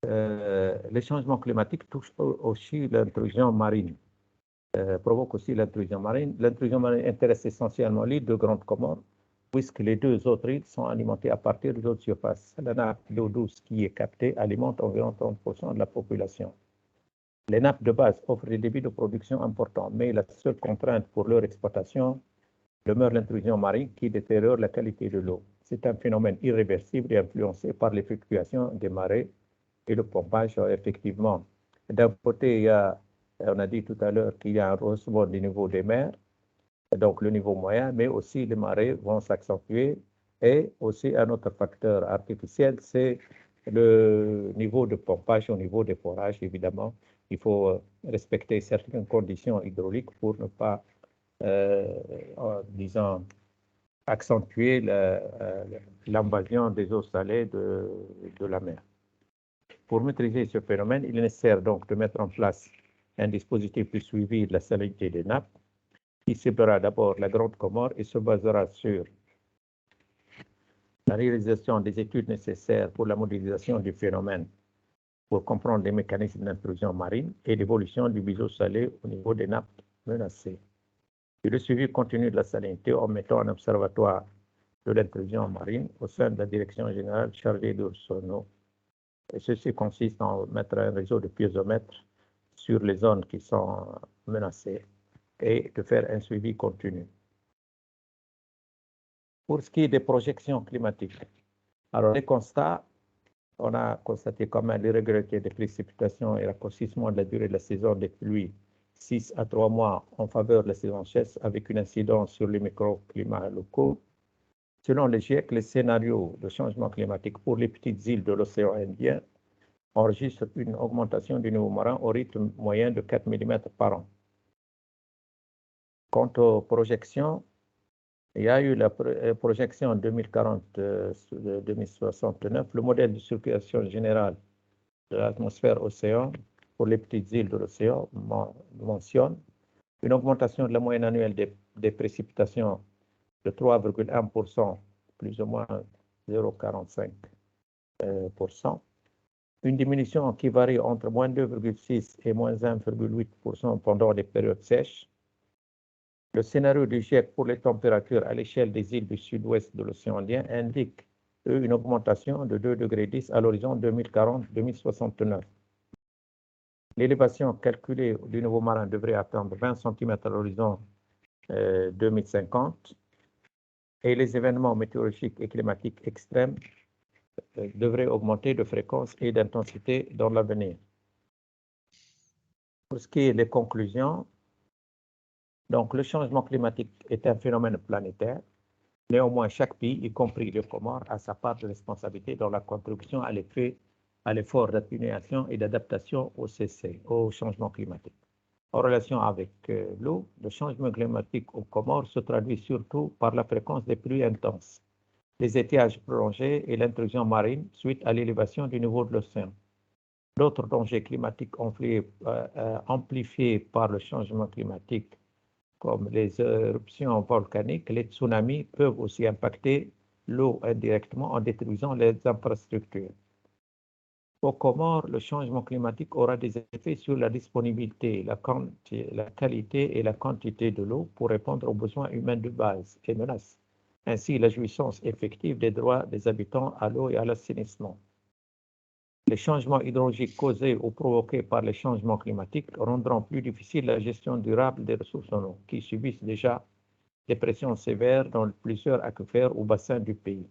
Les changements climatiques touchent aussi l'intrusion marine. Provoque aussi l'intrusion marine. L'intrusion marine intéresse essentiellement l'île de Grande Comore, puisque les 2 autres îles sont alimentées à partir de l'eau de surface. La nappe d'eau douce qui est captée alimente environ 30% de la population. Les nappes de base offrent des débits de production importants, mais la seule contrainte pour leur exploitation demeure l'intrusion marine qui détériore la qualité de l'eau. C'est un phénomène irréversible et influencé par les fluctuations des marées et le pompage. Effectivement, d'un côté, on a dit tout à l'heure qu'il y a un rehaussement du niveau des mers, donc le niveau moyen, mais aussi les marées vont s'accentuer. Et aussi un autre facteur artificiel, c'est le niveau de pompage au niveau des forages. Évidemment, il faut respecter certaines conditions hydrauliques pour ne pas, disons, accentuer l'invasion des eaux salées de la mer. Pour maîtriser ce phénomène, il est nécessaire donc de mettre en place un dispositif de suivi de la salinité des nappes qui ciblera d'abord la Grande Comore et se basera sur la réalisation des études nécessaires pour la modélisation du phénomène pour comprendre les mécanismes d'intrusion marine et l'évolution du biseau salé au niveau des nappes menacées. Et le suivi continu de la salinité en mettant un observatoire de l'intrusion marine au sein de la direction générale chargée de l'eau. Et ceci consiste en mettre un réseau de piézomètres sur les zones qui sont menacées et de faire un suivi continu. Pour ce qui est des projections climatiques, alors les constats, on a constaté quand même l'irrégularité des précipitations et raccourcissement de la durée de la saison des pluies 6 à 3 mois en faveur de la saison sèche avec une incidence sur les microclimats locaux. Selon le GIEC, les scénarios de changement climatique pour les petites îles de l'océan Indien enregistrent une augmentation du niveau marin au rythme moyen de 4 mm par an. Quant aux projections, il y a eu la projection 2040-2069. Le modèle de circulation générale de l'atmosphère océan pour les petites îles de l'océan mentionne une augmentation de la moyenne annuelle des précipitations de 3,1%, plus ou moins 0,45%. Une diminution qui varie entre moins 2,6 et moins 1,8% pendant les périodes sèches. Le scénario du GIEC pour les températures à l'échelle des îles du sud-ouest de l'océan Indien indique une augmentation de 2,10 degrés à l'horizon 2040-2069. L'élévation calculée du niveau marin devrait atteindre 20 cm à l'horizon 2050 et les événements météorologiques et climatiques extrêmes devraient augmenter de fréquence et d'intensité dans l'avenir. Pour ce qui est des conclusions, donc le changement climatique est un phénomène planétaire Néanmoins, chaque pays, y compris les Comores, a sa part de responsabilité dans la contribution à l'effort d'atténuation et d'adaptation au changement climatique. En relation avec l'eau, le changement climatique aux Comores se traduit surtout par la fréquence des pluies intenses, les étiages prolongés et l'intrusion marine suite à l'élévation du niveau de l'océan. D'autres dangers climatiques amplifiés par le changement climatique, comme les éruptions volcaniques, les tsunamis, peuvent aussi impacter l'eau indirectement en détruisant les infrastructures. Aux Comores, le changement climatique aura des effets sur la disponibilité, la qualité et la quantité de l'eau pour répondre aux besoins humains de base et menace ainsi la jouissance effective des droits des habitants à l'eau et à l'assainissement. Les changements hydrologiques causés ou provoqués par les changements climatiques rendront plus difficile la gestion durable des ressources en eau, qui subissent déjà des pressions sévères dans plusieurs aquifères ou bassins du pays.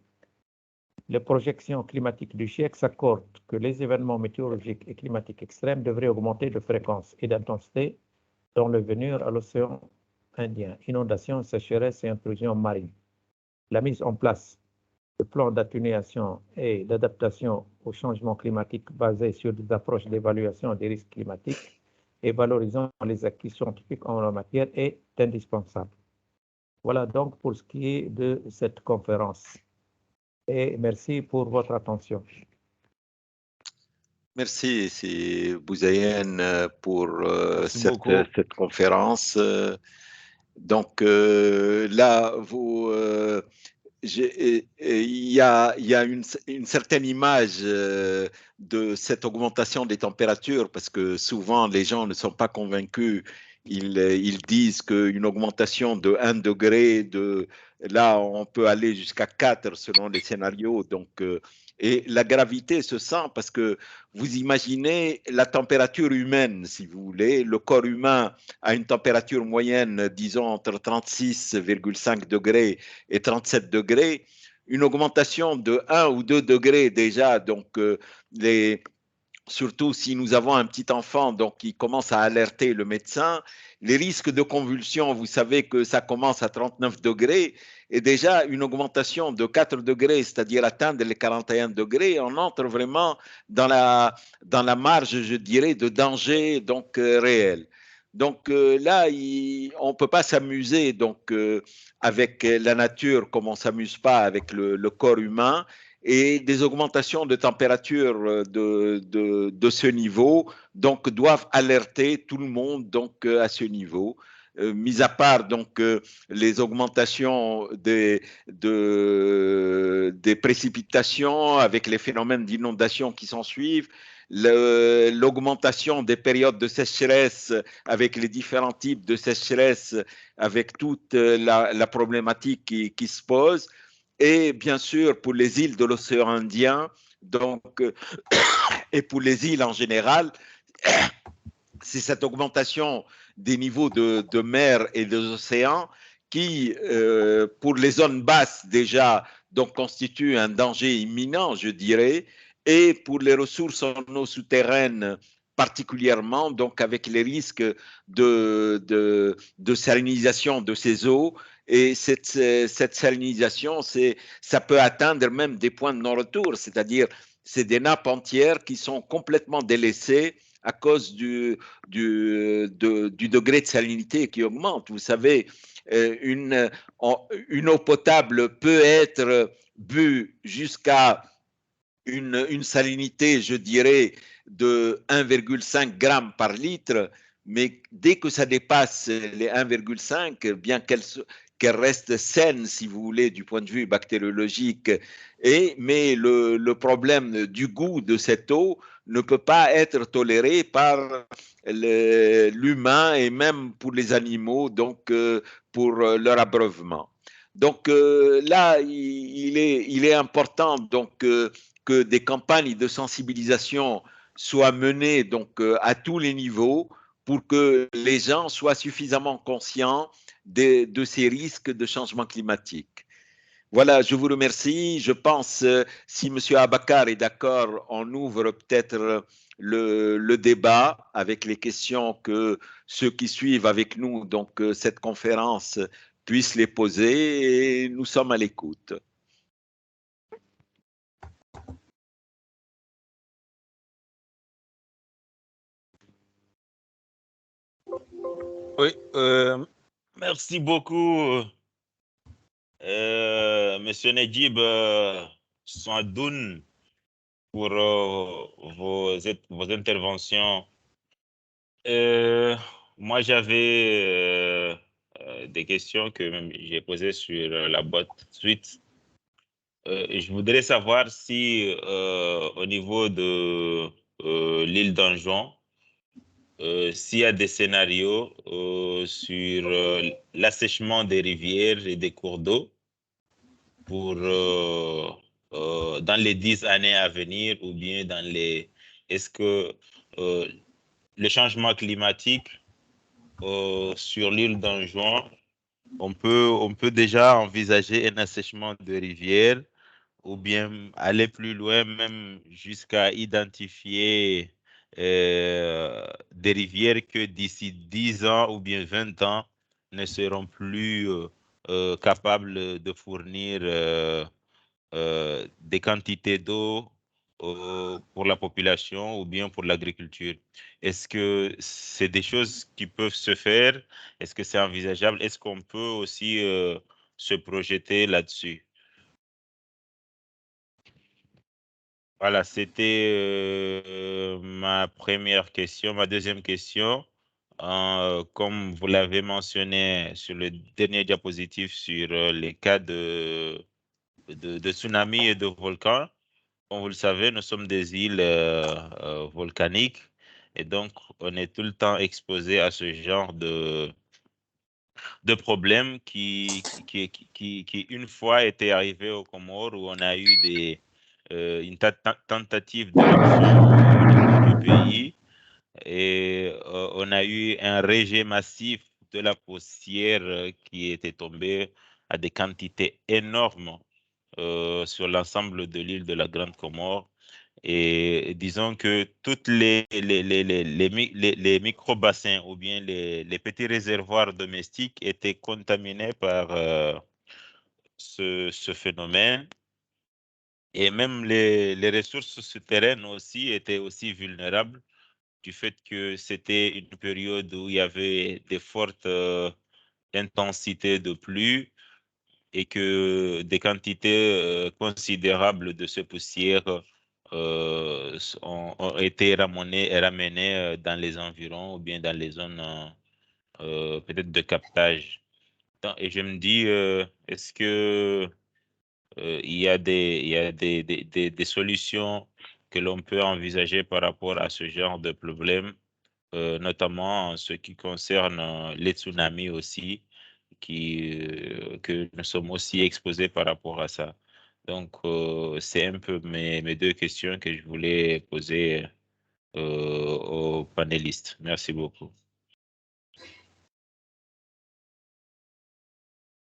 Les projections climatiques du GIEC s'accordent que les événements météorologiques et climatiques extrêmes devraient augmenter de fréquence et d'intensité dans le venir à l'océan Indien, inondations, sécheresses et intrusions marines. La mise en place de plans d'atténuation et d'adaptation au changement climatique basés sur des approches d'évaluation des risques climatiques et valorisant les acquis scientifiques en la matière est indispensable. Voilà donc pour ce qui est de cette conférence. Et merci pour votre attention. Merci, c'est Bouzaïen pour cette conférence. Donc là, il y a une certaine image de cette augmentation des températures parce que souvent les gens ne sont pas convaincus. Ils disent qu'une augmentation de 1 degré, là on peut aller jusqu'à 4 selon les scénarios. Donc, et la gravité se sent parce que vous imaginez la température humaine, si vous voulez, le corps humain a une température moyenne, disons, entre 36,5 degrés et 37 degrés, une augmentation de 1 ou 2 degrés déjà, donc surtout si nous avons un petit enfant donc qui commence à alerter le médecin, les risques de convulsions, vous savez que ça commence à 39 degrés, et déjà une augmentation de 4 degrés, c'est-à-dire atteindre les 41 degrés, on entre vraiment dans la marge, je dirais, de danger donc réel. Donc là, on ne peut pas s'amuser donc avec la nature comme on ne s'amuse pas avec le corps humain, et des augmentations de température de ce niveau donc doivent alerter tout le monde donc à ce niveau. Mis à part donc les augmentations des précipitations avec les phénomènes d'inondation qui s'en suivent, l'augmentation des périodes de sécheresse avec les différents types de sécheresse, avec toute la problématique qui se pose, et bien sûr pour les îles de l'océan Indien, donc, et pour les îles en général, c'est cette augmentation des niveaux de mer et des océans qui, pour les zones basses déjà, donc constitue un danger imminent, je dirais, et pour les ressources en eau souterraine particulièrement, donc avec les risques de salinisation de ces eaux. Et cette salinisation, ça peut atteindre même des points de non-retour, c'est-à-dire c'est des nappes entières qui sont complètement délaissées à cause du degré de salinité qui augmente. Vous savez, une eau potable peut être bue jusqu'à une salinité, je dirais, de 1,5 g par litre, mais dès que ça dépasse les 1,5, bien qu'elle reste saine, si vous voulez, du point de vue bactériologique, mais le problème du goût de cette eau ne peut pas être toléré par l'humain et même pour les animaux, donc pour leur abreuvement. Donc là, il est important donc que des campagnes de sensibilisation soient menées donc à tous les niveaux pour que les gens soient suffisamment conscients de ces risques de changement climatique. Voilà, je vous remercie. Je pense, si M. Abakar est d'accord, on ouvre peut-être le débat avec les questions que ceux qui suivent avec nous, donc cette conférence, puisse les poser et nous sommes à l'écoute. Oui, merci beaucoup, Monsieur Nedjib Souadoun, pour vos interventions. Moi, j'avais des questions que j'ai posées sur la boîte suite. Je voudrais savoir si au niveau de l'île d'Anjouan, s'il y a des scénarios sur l'assèchement des rivières et des cours d'eau pour dans les 10 années à venir, ou bien dans les... Est-ce que le changement climatique sur l'île d'Anjouan, on peut déjà envisager un assèchement de rivières, ou bien aller plus loin, même jusqu'à identifier des rivières que d'ici 10 ans ou bien 20 ans ne seront plus capables de fournir des quantités d'eau pour la population ou bien pour l'agriculture. Est-ce que c'est des choses qui peuvent se faire? Est-ce que c'est envisageable? Est-ce qu'on peut aussi se projeter là-dessus? Voilà, c'était ma première question. Ma deuxième question, comme vous l'avez mentionné sur le dernier diapositive sur les cas de tsunami et de volcans, comme vous le savez, nous sommes des îles volcaniques et donc on est tout le temps exposé à ce genre de problèmes qui une fois était arrivé aux Comores, où on a eu une tentative d'éruption au niveau du pays, et on a eu un rejet massif de la poussière qui était tombée à des quantités énormes sur l'ensemble de l'île de la Grande Comore. Et disons que toutes les micro-bassins ou bien les petits réservoirs domestiques étaient contaminés par ce phénomène. Et même les ressources souterraines aussi étaient aussi vulnérables, du fait que c'était une période où il y avait des fortes intensités de pluie et que des quantités considérables de ces poussières ont été ramenées dans les environs ou bien dans les zones peut-être de captage. Et je me dis, est-ce que il y a des solutions que l'on peut envisager par rapport à ce genre de problème, notamment en ce qui concerne les tsunamis aussi, que nous sommes aussi exposés par rapport à ça. Donc, c'est un peu mes deux questions que je voulais poser aux panélistes. Merci beaucoup.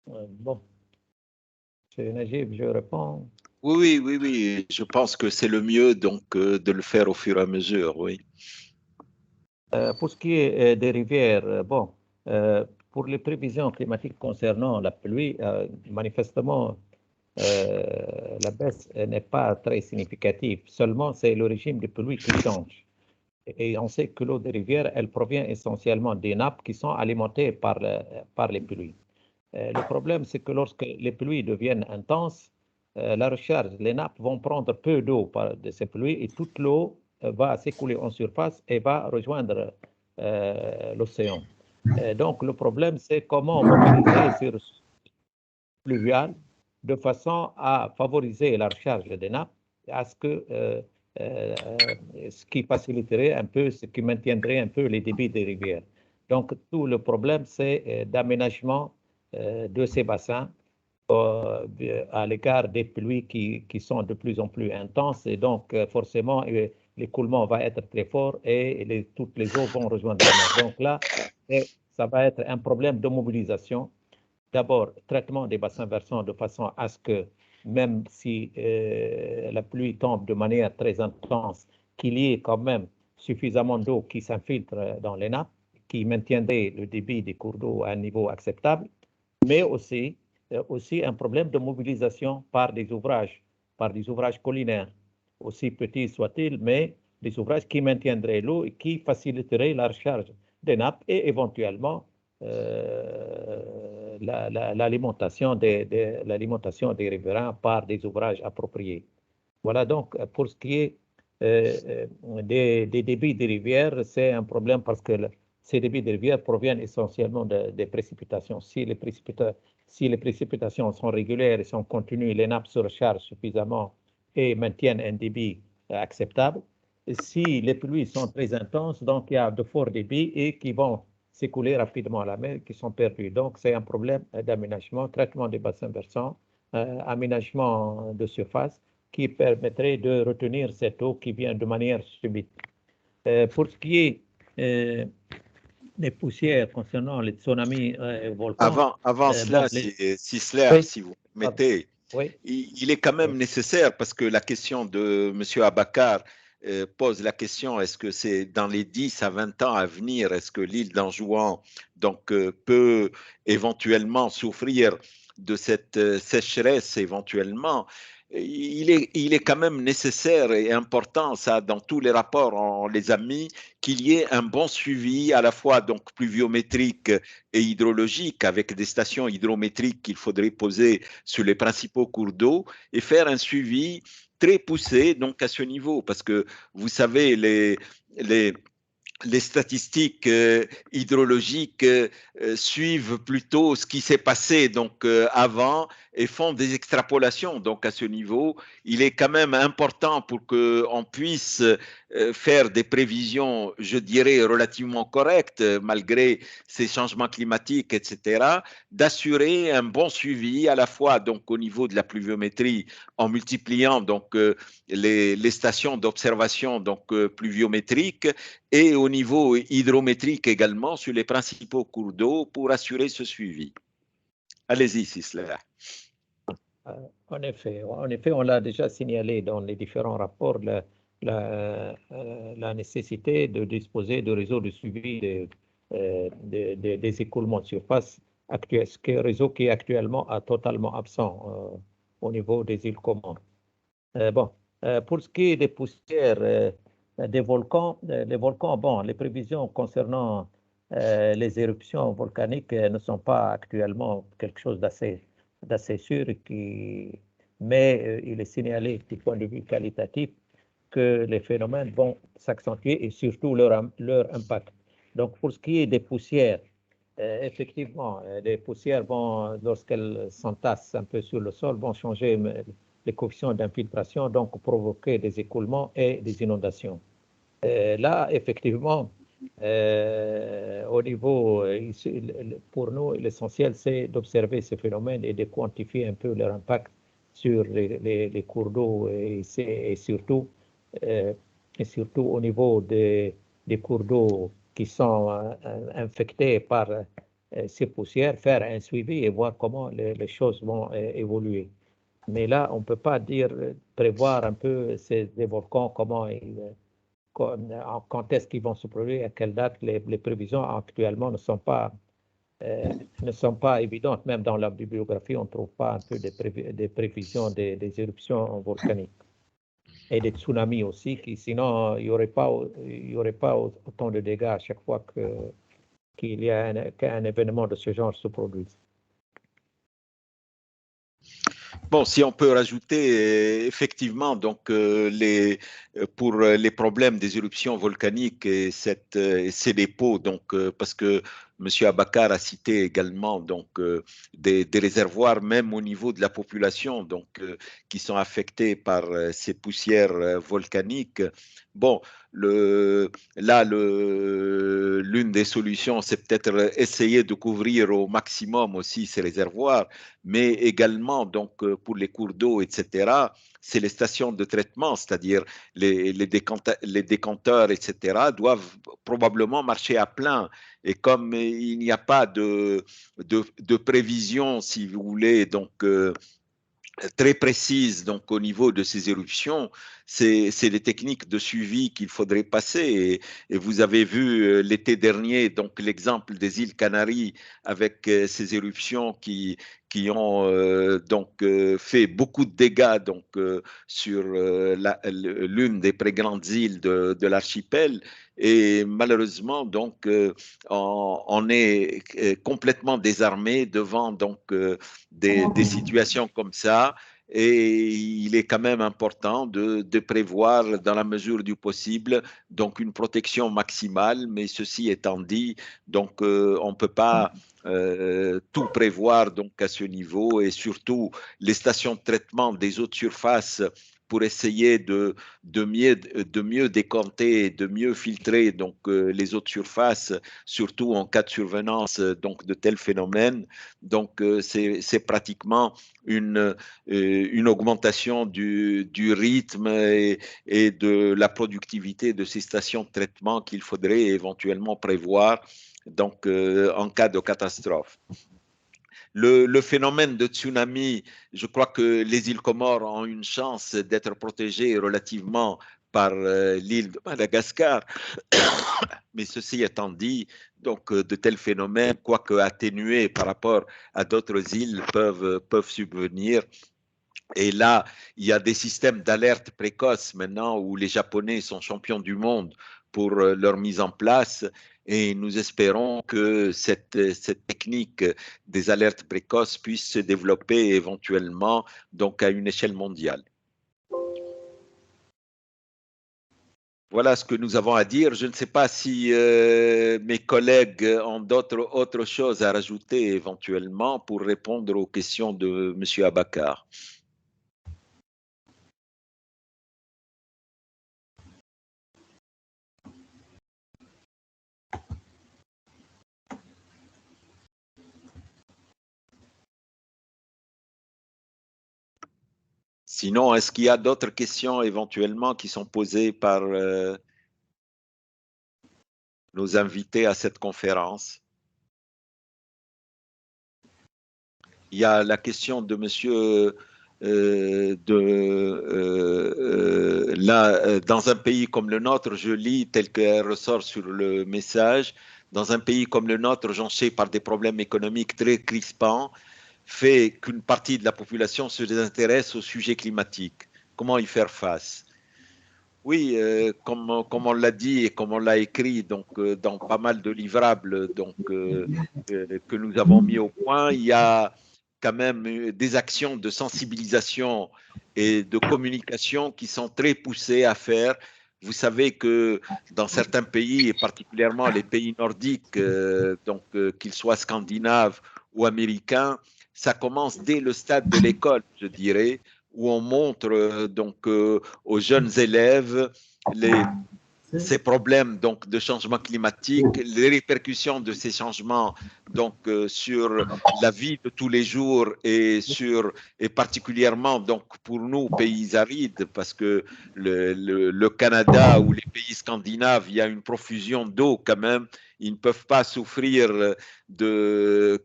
Bon, M. Najib, je réponds. Oui. Je pense que c'est le mieux donc de le faire au fur et à mesure, oui. Pour ce qui est des rivières, bon, pour les prévisions climatiques concernant la pluie, manifestement, la baisse n'est pas très significative. Seulement, c'est le régime de pluie qui change. Et on sait que l'eau des rivières, elle provient essentiellement des nappes qui sont alimentées par les pluies. Le problème, c'est que lorsque les pluies deviennent intenses, la recharge, les nappes vont prendre peu d'eau de ces pluies et toute l'eau va s'écouler en surface et va rejoindre l'océan. Donc, le problème, c'est comment mobiliser ces ressources pluviales de façon à favoriser la recharge des nappes, à ce que ce qui faciliterait un peu, ce qui maintiendrait un peu les débits des rivières. Donc, tout le problème, c'est d'aménagement de ces bassins à l'égard des pluies qui sont de plus en plus intenses, et donc forcément l'écoulement va être très fort et toutes les eaux vont rejoindre la mer. Donc là, ça va être un problème de mobilisation. D'abord, traitement des bassins versants de façon à ce que même si la pluie tombe de manière très intense, qu'il y ait quand même suffisamment d'eau qui s'infiltre dans les nappes, qui maintiendrait le débit des cours d'eau à un niveau acceptable. mais aussi un problème de mobilisation par des ouvrages collinaires, aussi petits soient-ils, mais des ouvrages qui maintiendraient l'eau et qui faciliteraient la recharge des nappes et éventuellement l'alimentation des riverains par des ouvrages appropriés. Voilà donc pour ce qui est des débits des rivières, c'est un problème parce que ces débits des rivières proviennent essentiellement des précipitations. Si les précipitations sont régulières et sont continues, les nappes se rechargent suffisamment et maintiennent un débit acceptable. Si les pluies sont très intenses, donc il y a de forts débits et qui vont s'écouler rapidement à la mer, qui sont perdus. Donc c'est un problème d'aménagement, traitement des bassins versants, aménagement de surface qui permettrait de retenir cette eau qui vient de manière subite. Pour ce qui est des poussières concernant les tsunamis volcans. Avant cela, si vous permettez, il est quand même nécessaire, parce que la question de M. Abakar pose la question, est-ce que c'est dans les 10 à 20 ans à venir, est-ce que l'île d'Anjouan peut éventuellement souffrir de cette sécheresse éventuellement? Il est quand même nécessaire et important, ça, dans tous les rapports, on les a mis, qu'il y ait un bon suivi à la fois donc pluviométrique et hydrologique, avec des stations hydrométriques qu'il faudrait poser sur les principaux cours d'eau et faire un suivi très poussé donc à ce niveau, parce que vous savez, les statistiques hydrologiques suivent plutôt ce qui s'est passé donc avant et font des extrapolations. Donc à ce niveau, il est quand même important pour qu'on puisse faire des prévisions, je dirais, relativement correctes malgré ces changements climatiques, etc., d'assurer un bon suivi à la fois donc au niveau de la pluviométrie en multipliant donc les stations d'observation donc pluviométriques et au niveau hydrométrique également sur les principaux cours d'eau pour assurer ce suivi. Allez-y, Sisler. En effet, on l'a déjà signalé dans les différents rapports, la nécessité de disposer de réseaux de suivi des écoulements de surface actuels, ce qui est un réseau qui est actuellement totalement absent au niveau des îles Comores. Pour ce qui est des poussières des volcans, les prévisions concernant les éruptions volcaniques ne sont pas actuellement quelque chose d'assez sûr, mais il est signalé du point de vue qualitatif que les phénomènes vont s'accentuer et surtout leur impact. Donc pour ce qui est des poussières, effectivement, les poussières vont, lorsqu'elles s'entassent un peu sur le sol, vont changer les coefficients d'infiltration, donc provoquer des écoulements et des inondations. Là, effectivement, au niveau, pour nous, l'essentiel, c'est d'observer ces phénomènes et de quantifier un peu leur impact sur les cours d'eau et surtout au niveau des cours d'eau qui sont infectés par ces poussières, faire un suivi et voir comment les choses vont évoluer. Mais là, on ne peut pas prévoir un peu ces volcans, quand est-ce qu'ils vont se produire, à quelle date. Les prévisions actuellement ne sont pas évidentes. Même dans la bibliographie, on ne trouve pas un peu des prévisions des éruptions volcaniques. Et des tsunamis aussi, sinon il n'y aurait pas autant de dégâts à chaque fois qu'il y a qu'un événement de ce genre se produise. Bon, si on peut rajouter, effectivement, donc pour les problèmes des éruptions volcaniques et ces dépôts, donc parce que M. Abakar a cité également donc des réservoirs même au niveau de la population, donc qui sont affectés par ces poussières volcaniques. Bon, l'une des solutions, c'est peut-être essayer de couvrir au maximum aussi ces réservoirs, mais également donc pour les cours d'eau, etc., c'est les stations de traitement, c'est-à-dire les décanteurs, etc., doivent probablement marcher à plein. Et comme il n'y a pas de prévision, si vous voulez, donc très précise donc au niveau de ces éruptions, c'est les techniques de suivi qu'il faudrait passer. Et vous avez vu l'été dernier donc l'exemple des îles Canaries avec ces éruptions qui ont fait beaucoup de dégâts donc sur l'une des très grandes îles de l'archipel. Et malheureusement, donc, on est complètement désarmé devant donc des situations comme ça. Et il est quand même important de prévoir, dans la mesure du possible, donc une protection maximale. Mais ceci étant dit, donc on ne peut pas tout prévoir donc à ce niveau, et surtout les stations de traitement des eaux de surface pour essayer de mieux décanter, de mieux filtrer donc les eaux de surface, surtout en cas de survenance donc de tels phénomènes. Donc c'est pratiquement une augmentation du rythme et de la productivité de ces stations de traitement qu'il faudrait éventuellement prévoir donc en cas de catastrophe. Le phénomène de tsunami, je crois que les îles Comores ont une chance d'être protégées relativement par l'île de Madagascar. Mais ceci étant dit, donc de tels phénomènes, quoique atténués par rapport à d'autres îles, peuvent subvenir. Et là, il y a des systèmes d'alerte précoce maintenant où les Japonais sont champions du monde pour leur mise en place. Et nous espérons que cette technique des alertes précoces puisse se développer éventuellement donc à une échelle mondiale. Voilà ce que nous avons à dire. Je ne sais pas si mes collègues ont autre choses à rajouter éventuellement pour répondre aux questions de M. Abakar. Sinon, est-ce qu'il y a d'autres questions éventuellement qui sont posées par nos invités à cette conférence? Il y a la question de monsieur là, dans un pays comme le nôtre, je lis tel qu'elle ressort sur le message, dans un pays comme le nôtre, jonché par des problèmes économiques très crispants, fait qu'une partie de la population se désintéresse au sujet climatique. Comment y faire face? Oui, comme on l'a dit et comme on l'a écrit donc, dans pas mal de livrables donc, que nous avons mis au point, il y a quand même des actions de sensibilisation et de communication qui sont très poussées à faire. Vous savez que dans certains pays, et particulièrement les pays nordiques, donc qu'ils soient scandinaves ou américains, ça commence dès le stade de l'école, je dirais, où on montre donc aux jeunes élèves ces problèmes donc de changement climatique, les répercussions de ces changements donc sur la vie de tous les jours et particulièrement donc pour nous pays arides, parce que le Canada ou les pays scandinaves, il y a une profusion d'eau quand même. Ils ne peuvent pas souffrir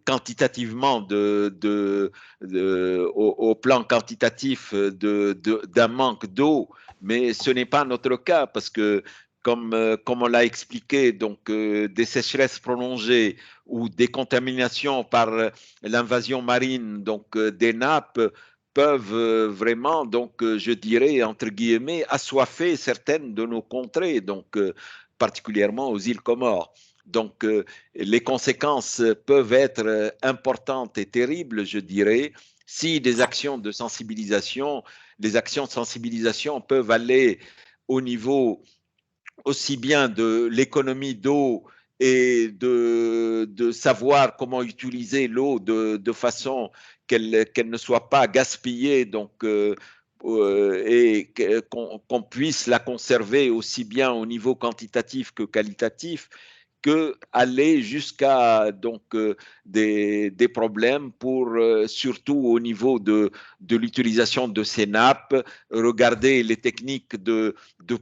quantitativement au plan quantitatif d'un manque d'eau, mais ce n'est pas notre cas parce que comme on l'a expliqué, donc des sécheresses prolongées ou des contaminations par l'invasion marine donc des nappes peuvent vraiment, donc je dirais entre guillemets, assoiffer certaines de nos contrées, donc particulièrement aux îles Comores. Donc les conséquences peuvent être importantes et terribles, je dirais, si des actions de sensibilisation, les actions de sensibilisation peuvent aller au niveau aussi bien de l'économie d'eau et de savoir comment utiliser l'eau de façon qu'elle ne soit pas gaspillée donc, et qu'on puisse la conserver aussi bien au niveau quantitatif que qualitatif, que aller jusqu'à donc des problèmes pour surtout au niveau de l'utilisation de ces nappes, regarder les techniques de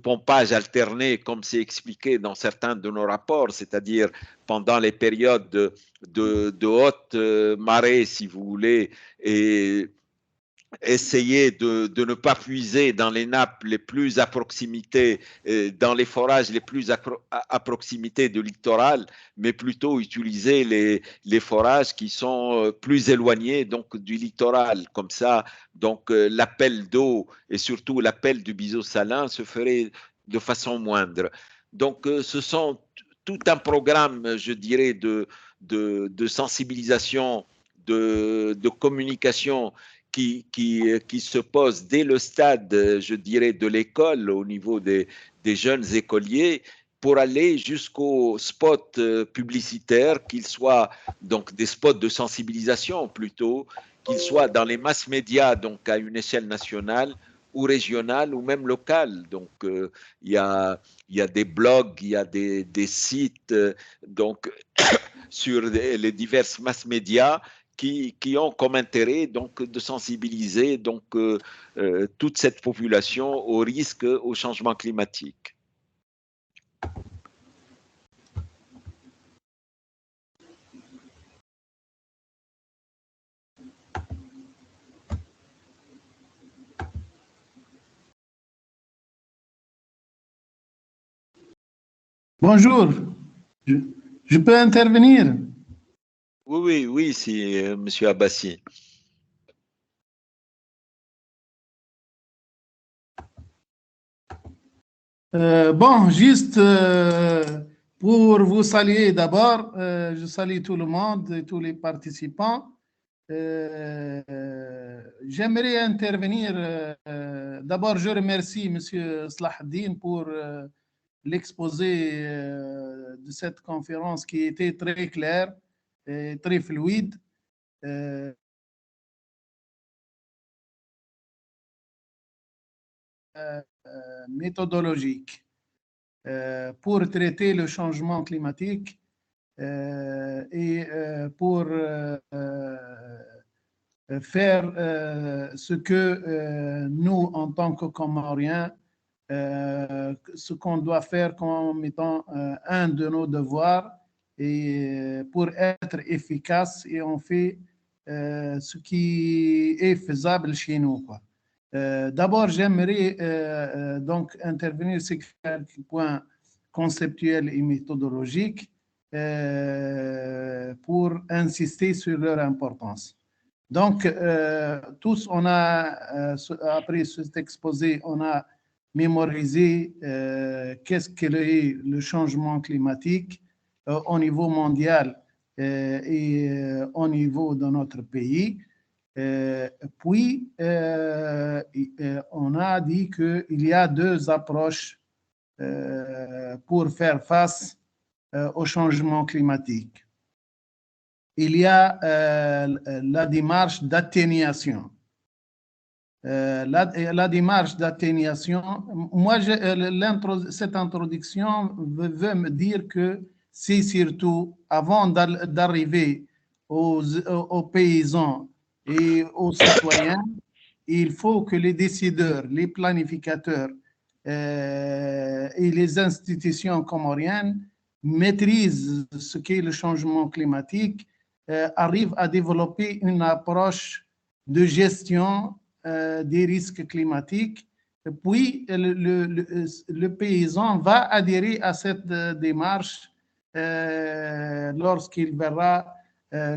pompage alterné comme c'est expliqué dans certains de nos rapports, c'est-à-dire pendant les périodes de haute marée, si vous voulez, et essayer de ne pas puiser dans les nappes les plus à proximité, dans les forages les plus à proximité du littoral, mais plutôt utiliser les forages qui sont plus éloignés donc du littoral. Comme ça, donc l'appel d'eau et surtout l'appel du biseau salin se ferait de façon moindre. Donc ce sont tout un programme, je dirais, de sensibilisation, de communication qui se pose dès le stade, je dirais, de l'école au niveau des jeunes écoliers pour aller jusqu'aux spots publicitaires, qu'ils soient donc des spots de sensibilisation plutôt, qu'ils soient dans les masses médias, donc à une échelle nationale ou régionale ou même locale. Donc, il y a des blogs, il y a des sites donc, sur les diverses masses médias qui ont comme intérêt donc, de sensibiliser donc, toute cette population au risque au changement climatique. Bonjour, je peux intervenir? Oui, si, Monsieur Abbassi. Bon, juste pour vous saluer d'abord, je salue tout le monde et tous les participants. J'aimerais intervenir. D'abord, je remercie Monsieur Slahaddin pour l'exposé de cette conférence qui était très clair et très fluide. Méthodologique pour traiter le changement climatique et pour faire ce que nous, en tant que Comoriens, ce qu'on doit faire comme étant un de nos devoirs et pour être efficace, et on fait ce qui est faisable chez nous, quoi. D'abord, j'aimerais donc intervenir sur quelques points conceptuels et méthodologiques pour insister sur leur importance. Donc, tous, on a, après cet exposé, on a mémorisé qu'est-ce que est le changement climatique au niveau mondial et au niveau de notre pays. Puis, on a dit qu'il y a deux approches pour faire face au changement climatique. Il y a la démarche d'atténuation. La démarche d'atténuation, moi, cette introduction veut me dire que c'est surtout avant d'arriver aux paysans et aux citoyens, il faut que les décideurs, les planificateurs et les institutions comoriennes maîtrisent ce qu'est le changement climatique, arrivent à développer une approche de gestion des risques climatiques. Puis, le paysan va adhérer à cette démarche lorsqu'il verra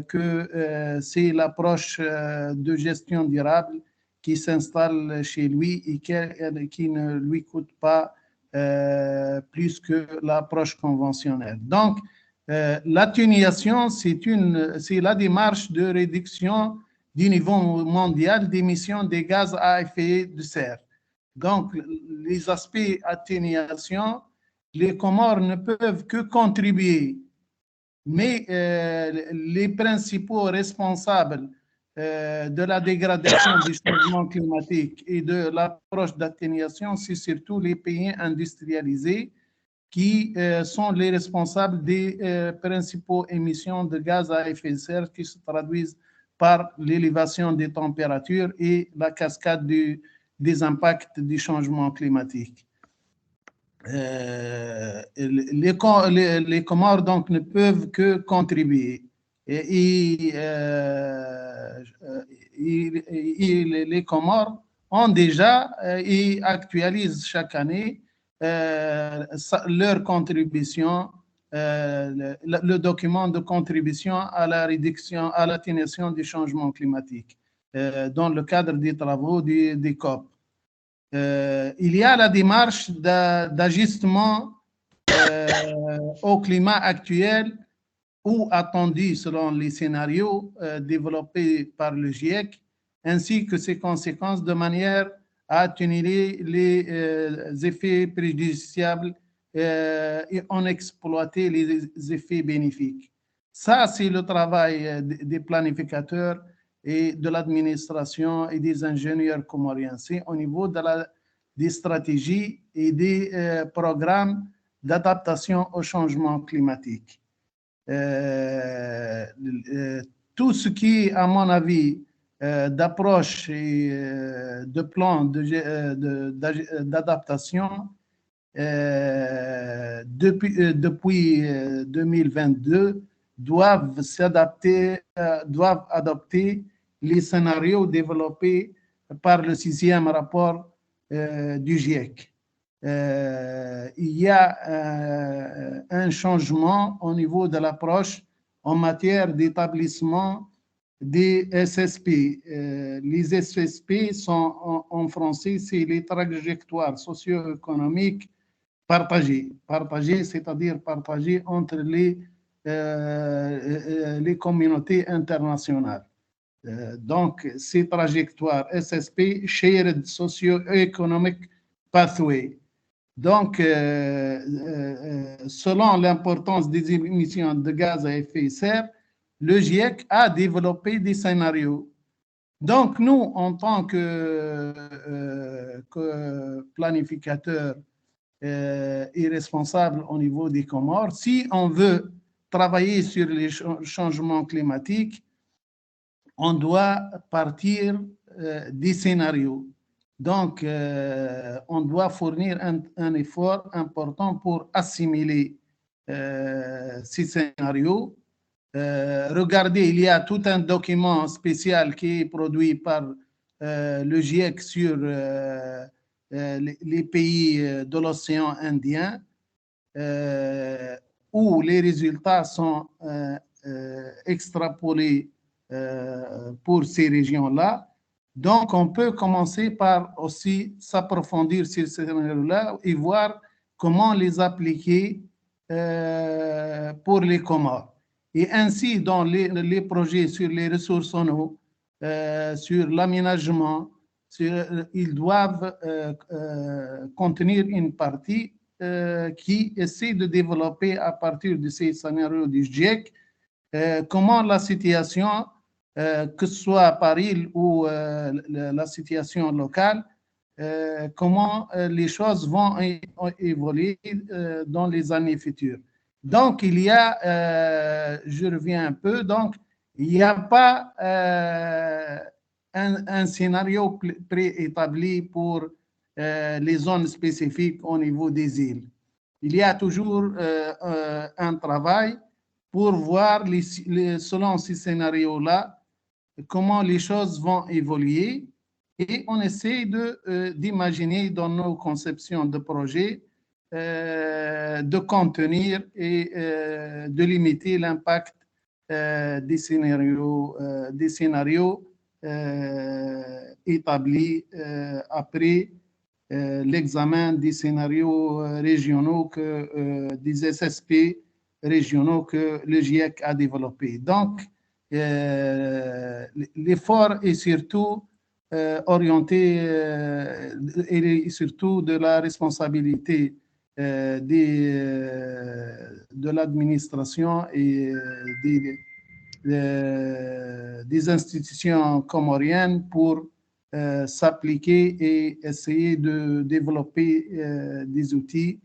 que c'est l'approche de gestion durable qui s'installe chez lui et qui ne lui coûte pas plus que l'approche conventionnelle. Donc, l'atténuation, c'est la démarche de réduction du niveau mondial d'émissions de gaz à effet de serre. Donc, les aspects atténuation, les Comores ne peuvent que contribuer, mais les principaux responsables de la dégradation du changement climatique et de l'approche d'atténuation, c'est surtout les pays industrialisés qui sont les responsables des principaux émissions de gaz à effet de serre qui se traduisent par l'élévation des températures et la cascade des impacts du changement climatique. Les Comores donc ne peuvent que contribuer. les Comores ont déjà et actualisent chaque année leur contribution, le document de contribution à la réduction, à l'atténuation du changement climatique dans le cadre des travaux des COP. Il y a la démarche d'ajustement au climat actuel ou attendu selon les scénarios développés par le GIEC, ainsi que ses conséquences de manière à atténuer les effets préjudiciables et en exploiter les effets bénéfiques. Ça, c'est le travail des planificateurs et de l'administration et des ingénieurs comoriens. C'est au niveau des stratégies et des programmes d'adaptation au changement climatique. Tout ce qui, à mon avis, d'approche et de plan d'adaptation depuis 2022 doivent s'adapter, doivent adopter les scénarios développés par le 6e rapport du GIEC. Il y a un changement au niveau de l'approche en matière d'établissement des SSP. Les SSP sont en français, c'est les trajectoires socio-économiques partagées. Partagées, c'est-à-dire partagées entre les communautés internationales. Donc, ces trajectoires SSP, Shared Socio-Economic Pathway. Donc, selon l'importance des émissions de gaz à effet de serre, le GIEC a développé des scénarios. Donc, nous, en tant que planificateurs et responsables au niveau des Comores, si on veut travailler sur les changements climatiques, on doit partir des scénarios. Donc, on doit fournir un effort important pour assimiler ces scénarios. Regardez, il y a tout un document spécial qui est produit par le GIEC sur les pays de l'océan Indien, où les résultats sont extrapolés pour ces régions-là. Donc, on peut commencer par aussi s'approfondir sur ces scénarios-là et voir comment les appliquer pour les Comores. Et ainsi, dans les projets sur les ressources en eau, sur l'aménagement, ils doivent contenir une partie qui essaie de développer à partir de ces scénarios du GIEC comment la situation, que ce soit à Paris ou la situation locale, comment les choses vont évoluer dans les années futures. Donc, il y a, je reviens un peu, donc, il n'y a pas un scénario préétabli pour les zones spécifiques au niveau des îles. Il y a toujours un travail pour voir, selon ces scénarios-là, comment les choses vont évoluer. Et on essaie d'imaginer dans nos conceptions de projets de contenir et de limiter l'impact des scénarios établis après l'examen des scénarios régionaux, des SSP régionaux que le GIEC a développés. Donc, l'effort est surtout orienté et surtout de la responsabilité de l'administration et des institutions comoriennes pour s'appliquer et essayer de développer des outils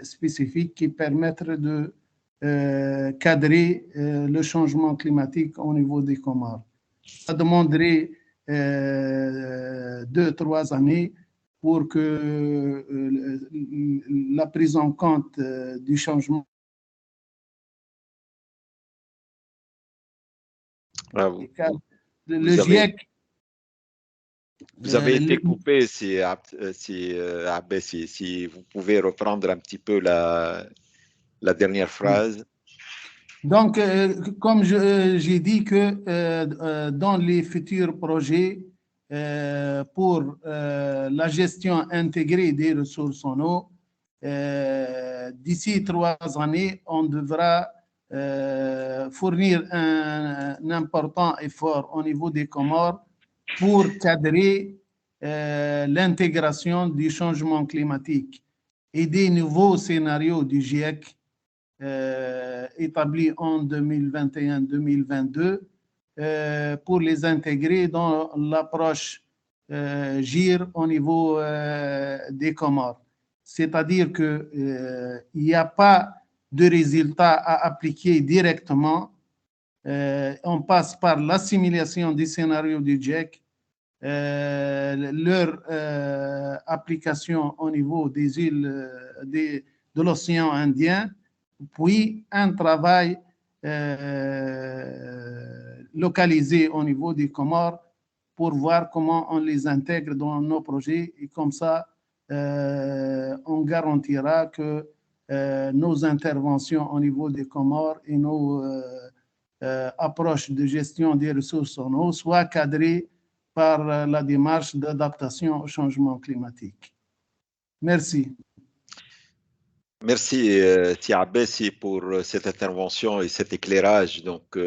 spécifiques qui permettent de cadrer le changement climatique au niveau des Comores. Ça demanderait 2-3 années pour que la prise en compte du changement Bravo. le GIEC. Vous avez été coupé, si vous pouvez reprendre un petit peu la dernière phrase. Donc, comme j'ai dit que dans les futurs projets pour la gestion intégrée des ressources en eau, d'ici 3 années, on devra fournir un important effort au niveau des Comores pour cadrer l'intégration du changement climatique et des nouveaux scénarios du GIEC établis en 2021-2022 pour les intégrer dans l'approche GIR au niveau des Comores. C'est-à-dire qu'il n'y a pas de résultat à appliquer directement. On passe par l'assimilation des scénarios du GIEC, leur application au niveau des îles de l'océan Indien, puis un travail localisé au niveau des Comores pour voir comment on les intègre dans nos projets et comme ça, on garantira que nos interventions au niveau des Comores et nos approches de gestion des ressources en eau soient cadrées par la démarche d'adaptation au changement climatique. Merci. Merci, Tia Abessi, pour cette intervention et cet éclairage. Donc,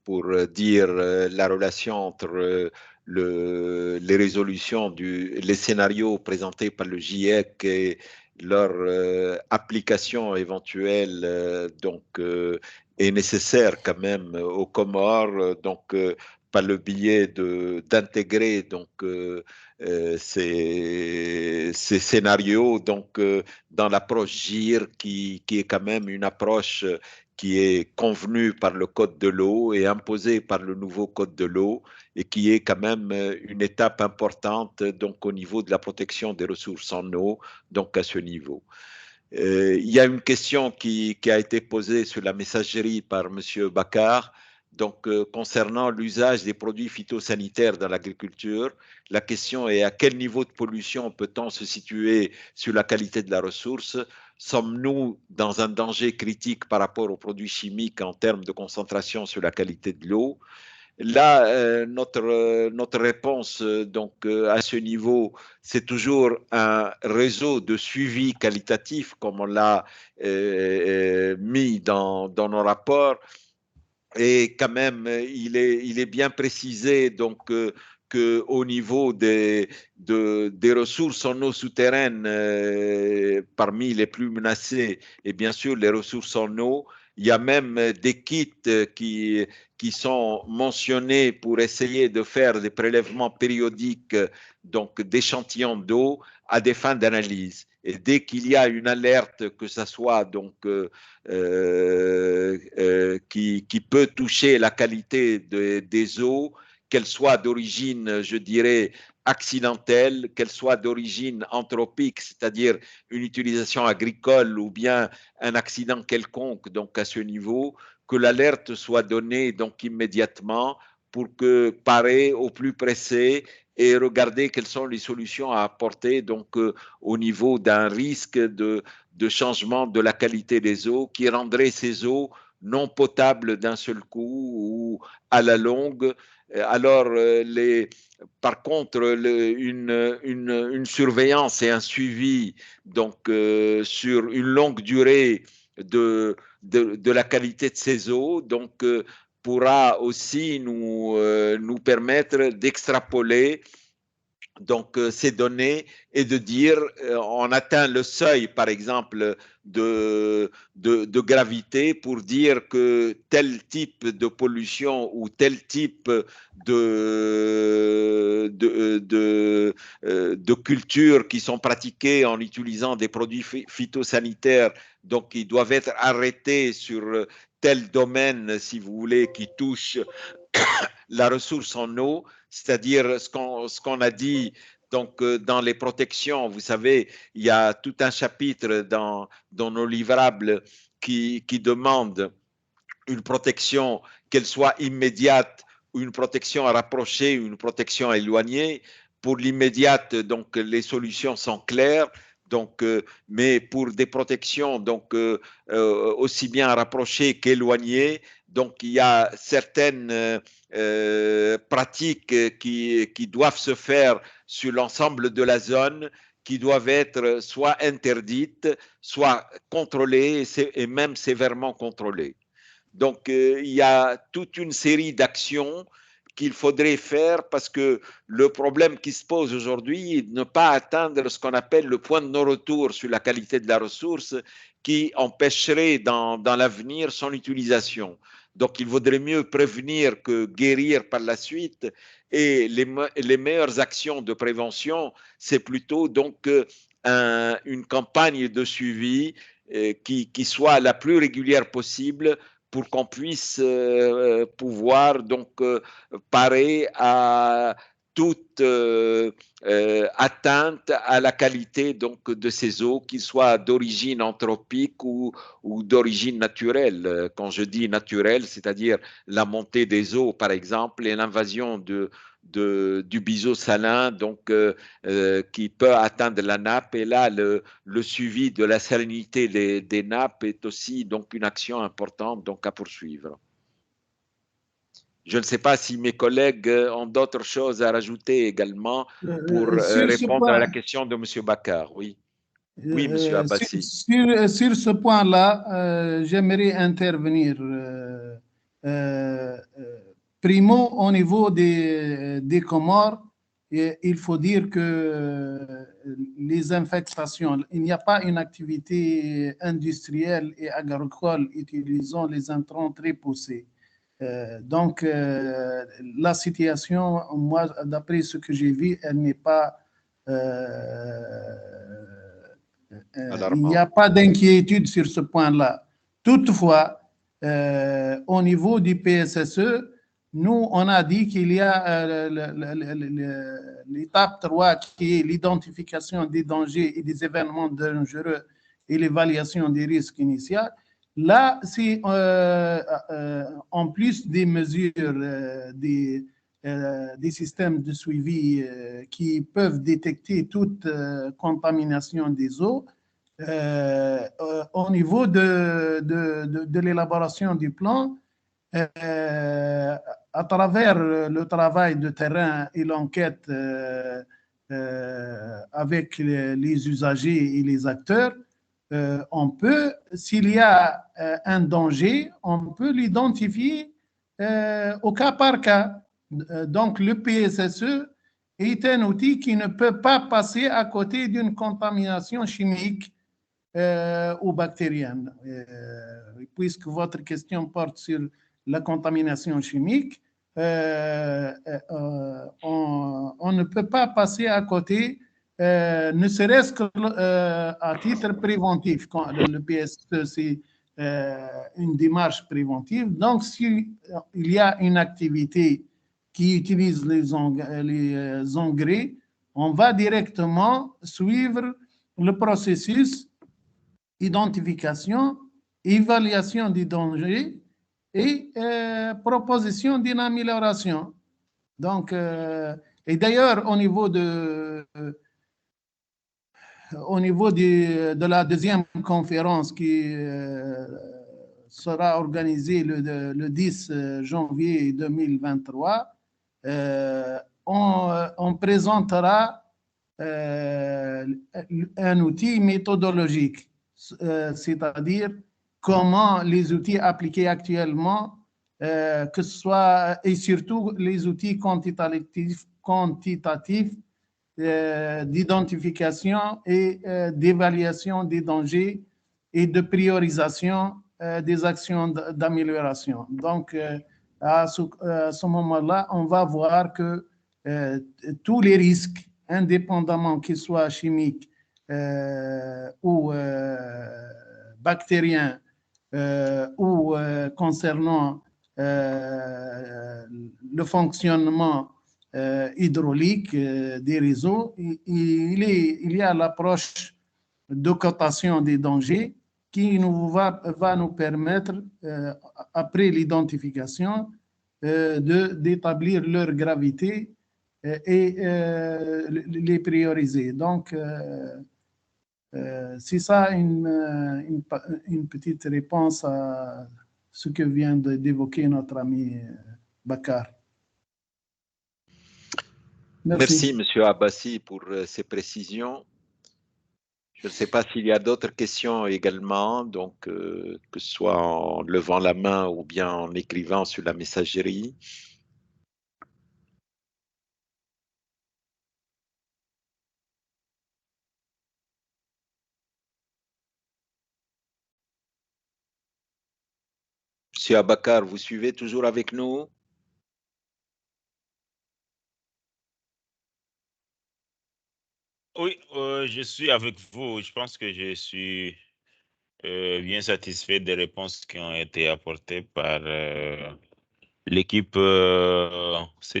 pour dire la relation entre les résolutions, les scénarios présentés par le GIEC et leur application éventuelle, donc, est nécessaire quand même aux Comores, donc, par le biais d'intégrer donc ces scénarios donc dans l'approche GIR qui est quand même une approche qui est convenue par le Code de l'eau et imposée par le nouveau Code de l'eau et qui est quand même une étape importante donc au niveau de la protection des ressources en eau, donc à ce niveau. Il y a une question qui a été posée sur la messagerie par M. Bakar. Donc, concernant l'usage des produits phytosanitaires dans l'agriculture, la question est à quel niveau de pollution peut-on se situer sur la qualité de la ressource? Sommes-nous dans un danger critique par rapport aux produits chimiques en termes de concentration sur la qualité de l'eau? Là, notre réponse donc à ce niveau, c'est toujours un réseau de suivi qualitatif, comme on l'a mis dans nos rapports. Et quand même, il est bien précisé donc qu'au niveau des ressources en eau souterraine, parmi les plus menacées, et bien sûr les ressources en eau, il y a même des kits qui sont mentionnés pour essayer de faire des prélèvements périodiques, donc d'échantillons d'eau à des fins d'analyse. Et dès qu'il y a une alerte, que ce soit donc qui peut toucher la qualité des eaux, qu'elle soit d'origine, je dirais, accidentelle, qu'elle soit d'origine anthropique, c'est-à-dire une utilisation agricole ou bien un accident quelconque, donc à ce niveau, que l'alerte soit donnée donc immédiatement pour que parer au plus pressé et regarder quelles sont les solutions à apporter donc au niveau d'un risque de changement de la qualité des eaux qui rendrait ces eaux non potables d'un seul coup ou à la longue. Alors, par contre, une surveillance et un suivi donc, sur une longue durée de la qualité de ces eaux donc, pourra aussi nous permettre d'extrapoler donc ces données et de dire on atteint le seuil par exemple de gravité pour dire que tel type de pollution ou tel type de cultures qui sont pratiquées en utilisant des produits phytosanitaires, donc ils doivent être arrêtés sur tel domaine, si vous voulez, qui touche la ressource en eau, c'est-à-dire ce qu'on a dit donc dans les protections. Vous savez, il y a tout un chapitre dans nos livrables qui demande une protection, qu'elle soit immédiate une protection rapprochée, une protection éloignée. Pour l'immédiate, donc les solutions sont claires. Donc, mais pour des protections donc aussi bien rapprochées qu'éloignées, donc il y a certaines pratiques qui doivent se faire sur l'ensemble de la zone, qui doivent être soit interdites, soit contrôlées et même sévèrement contrôlées. Donc, il y a toute une série d'actions qu'il faudrait faire parce que le problème qui se pose aujourd'hui est de ne pas atteindre ce qu'on appelle le point de non-retour sur la qualité de la ressource qui empêcherait dans l'avenir son utilisation. Donc, il vaudrait mieux prévenir que guérir par la suite. Et les meilleures actions de prévention, c'est plutôt donc une campagne de suivi qui soit la plus régulière possible pour qu'on puisse pouvoir donc parer à toute atteinte à la qualité donc de ces eaux, qu'ils soient d'origine anthropique ou d'origine naturelle. Quand je dis naturelle, c'est-à-dire la montée des eaux, par exemple, et l'invasion du biseau salin, donc qui peut atteindre la nappe. Et là, le suivi de la salinité des nappes est aussi donc une action importante donc à poursuivre. Je ne sais pas si mes collègues ont d'autres choses à rajouter également pour répondre à la question de M. Bakar. Oui, oui, M. Abbassi. Sur ce point-là, j'aimerais intervenir. Primo, au niveau des Comores, il faut dire que les infestations, il n'y a pas une activité industrielle et agricole utilisant les intrants très poussés. Donc, la situation, moi, d'après ce que j'ai vu, elle n'est pas... il n'y a pas d'inquiétude sur ce point-là. Toutefois, au niveau du PSSE, nous, on a dit qu'il y a l'étape 3 qui est l'identification des dangers et des événements dangereux et l'évaluation des risques initiaux. Là, c'est en plus des mesures, des systèmes de suivi qui peuvent détecter toute contamination des eaux, au niveau de l'élaboration du plan, à travers le travail de terrain et l'enquête avec les usagers et les acteurs, on peut, s'il y a un danger, on peut l'identifier au cas par cas. Donc, le PSSE est un outil qui ne peut pas passer à côté d'une contamination chimique ou bactérienne. Puisque votre question porte sur la contamination chimique, on ne peut pas passer à côté, ne serait-ce qu'à titre préventif. Quand le PSE, c'est une démarche préventive. Donc, s'il y a une activité qui utilise les engrais, on va directement suivre le processus identification, évaluation des dangers et proposition d'une amélioration. Donc, et d'ailleurs, au niveau de la deuxième conférence qui sera organisée le 10 janvier 2023, on présentera un outil méthodologique, c'est-à-dire comment les outils appliqués actuellement, que ce soit, et surtout les outils quantitatifs d'identification et d'évaluation des dangers et de priorisation des actions d'amélioration. Donc, à ce moment-là, on va voir que tous les risques, indépendamment qu'ils soient chimiques ou bactériens ou concernant le fonctionnement hydraulique des réseaux, il y a l'approche de cotation des dangers qui va nous permettre, après l'identification, d'établir leur gravité et les prioriser. Donc, c'est ça une petite réponse à ce que vient d'évoquer notre ami Bakar. Merci, Monsieur Abbassi, pour ces précisions. Je ne sais pas s'il y a d'autres questions également, donc que ce soit en levant la main ou bien en écrivant sur la messagerie. Monsieur Abakar, vous suivez toujours avec nous? Oui, je suis avec vous. Je pense que je suis bien satisfait des réponses qui ont été apportées par l'équipe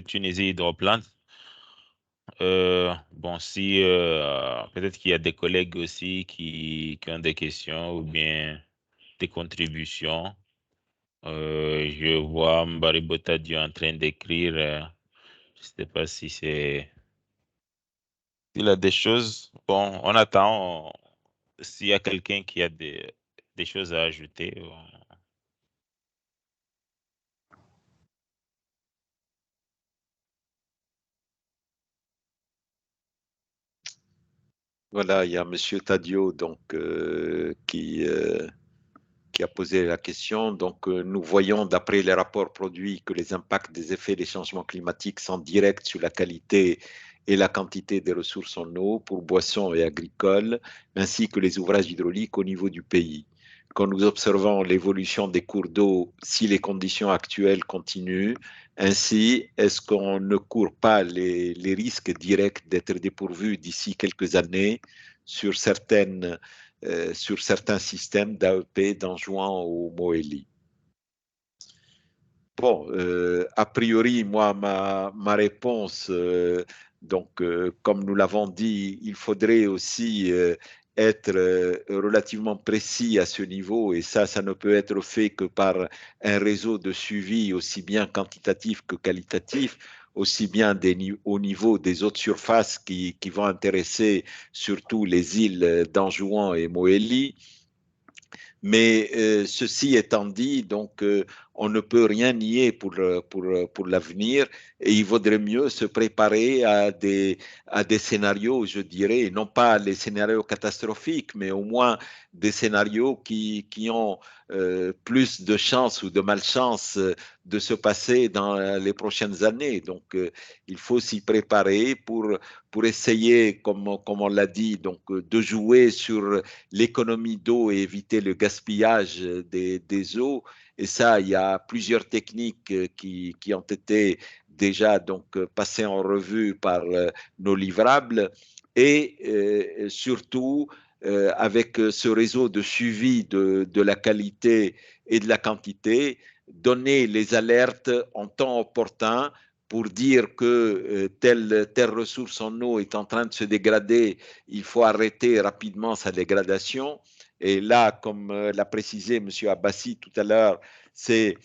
Tunisie Hydroplane. Bon, si peut-être qu'il y a des collègues aussi qui ont des questions ou bien des contributions. Je vois Mbari Botadio en train d'écrire. Je ne sais pas si c'est... S'il a des choses. Bon, on attend. S'il y a quelqu'un qui a des choses à ajouter. Voilà, il y a Monsieur Tadio donc, qui a posé la question. Donc, nous voyons d'après les rapports produits que les impacts des effets des changements climatiques sont directs sur la qualité et la quantité des ressources en eau pour boissons et agricoles, ainsi que les ouvrages hydrauliques au niveau du pays. Quand nous observons l'évolution des cours d'eau, si les conditions actuelles continuent, ainsi, est-ce qu'on ne court pas les risques directs d'être dépourvus d'ici quelques années sur certains systèmes d'AEP d'Anjouan ou Moélie? Bon, a priori, moi, ma réponse, donc, comme nous l'avons dit, il faudrait aussi être relativement précis à ce niveau, et ça ne peut être fait que par un réseau de suivi aussi bien quantitatif que qualitatif, aussi bien au niveau des autres surfaces qui vont intéresser surtout les îles d'Anjouan et Moélie. Mais ceci étant dit, donc on ne peut rien nier pour l'avenir, et il vaudrait mieux se préparer à des scénarios, je dirais, non pas les scénarios catastrophiques, mais au moins des scénarios qui ont plus de chance ou de malchance de se passer dans les prochaines années. Donc il faut s'y préparer pour essayer, comme on l'a dit, donc de jouer sur l'économie d'eau et éviter le gaspillage des eaux. Et ça, il y a plusieurs techniques qui ont été déjà donc passées en revue par nos livrables, et surtout avec ce réseau de suivi de la qualité et de la quantité, donner les alertes en temps opportun pour dire que telle ressource en eau est en train de se dégrader, il faut arrêter rapidement sa dégradation. Et là, comme l'a précisé M. Abbassi tout à l'heure, c'est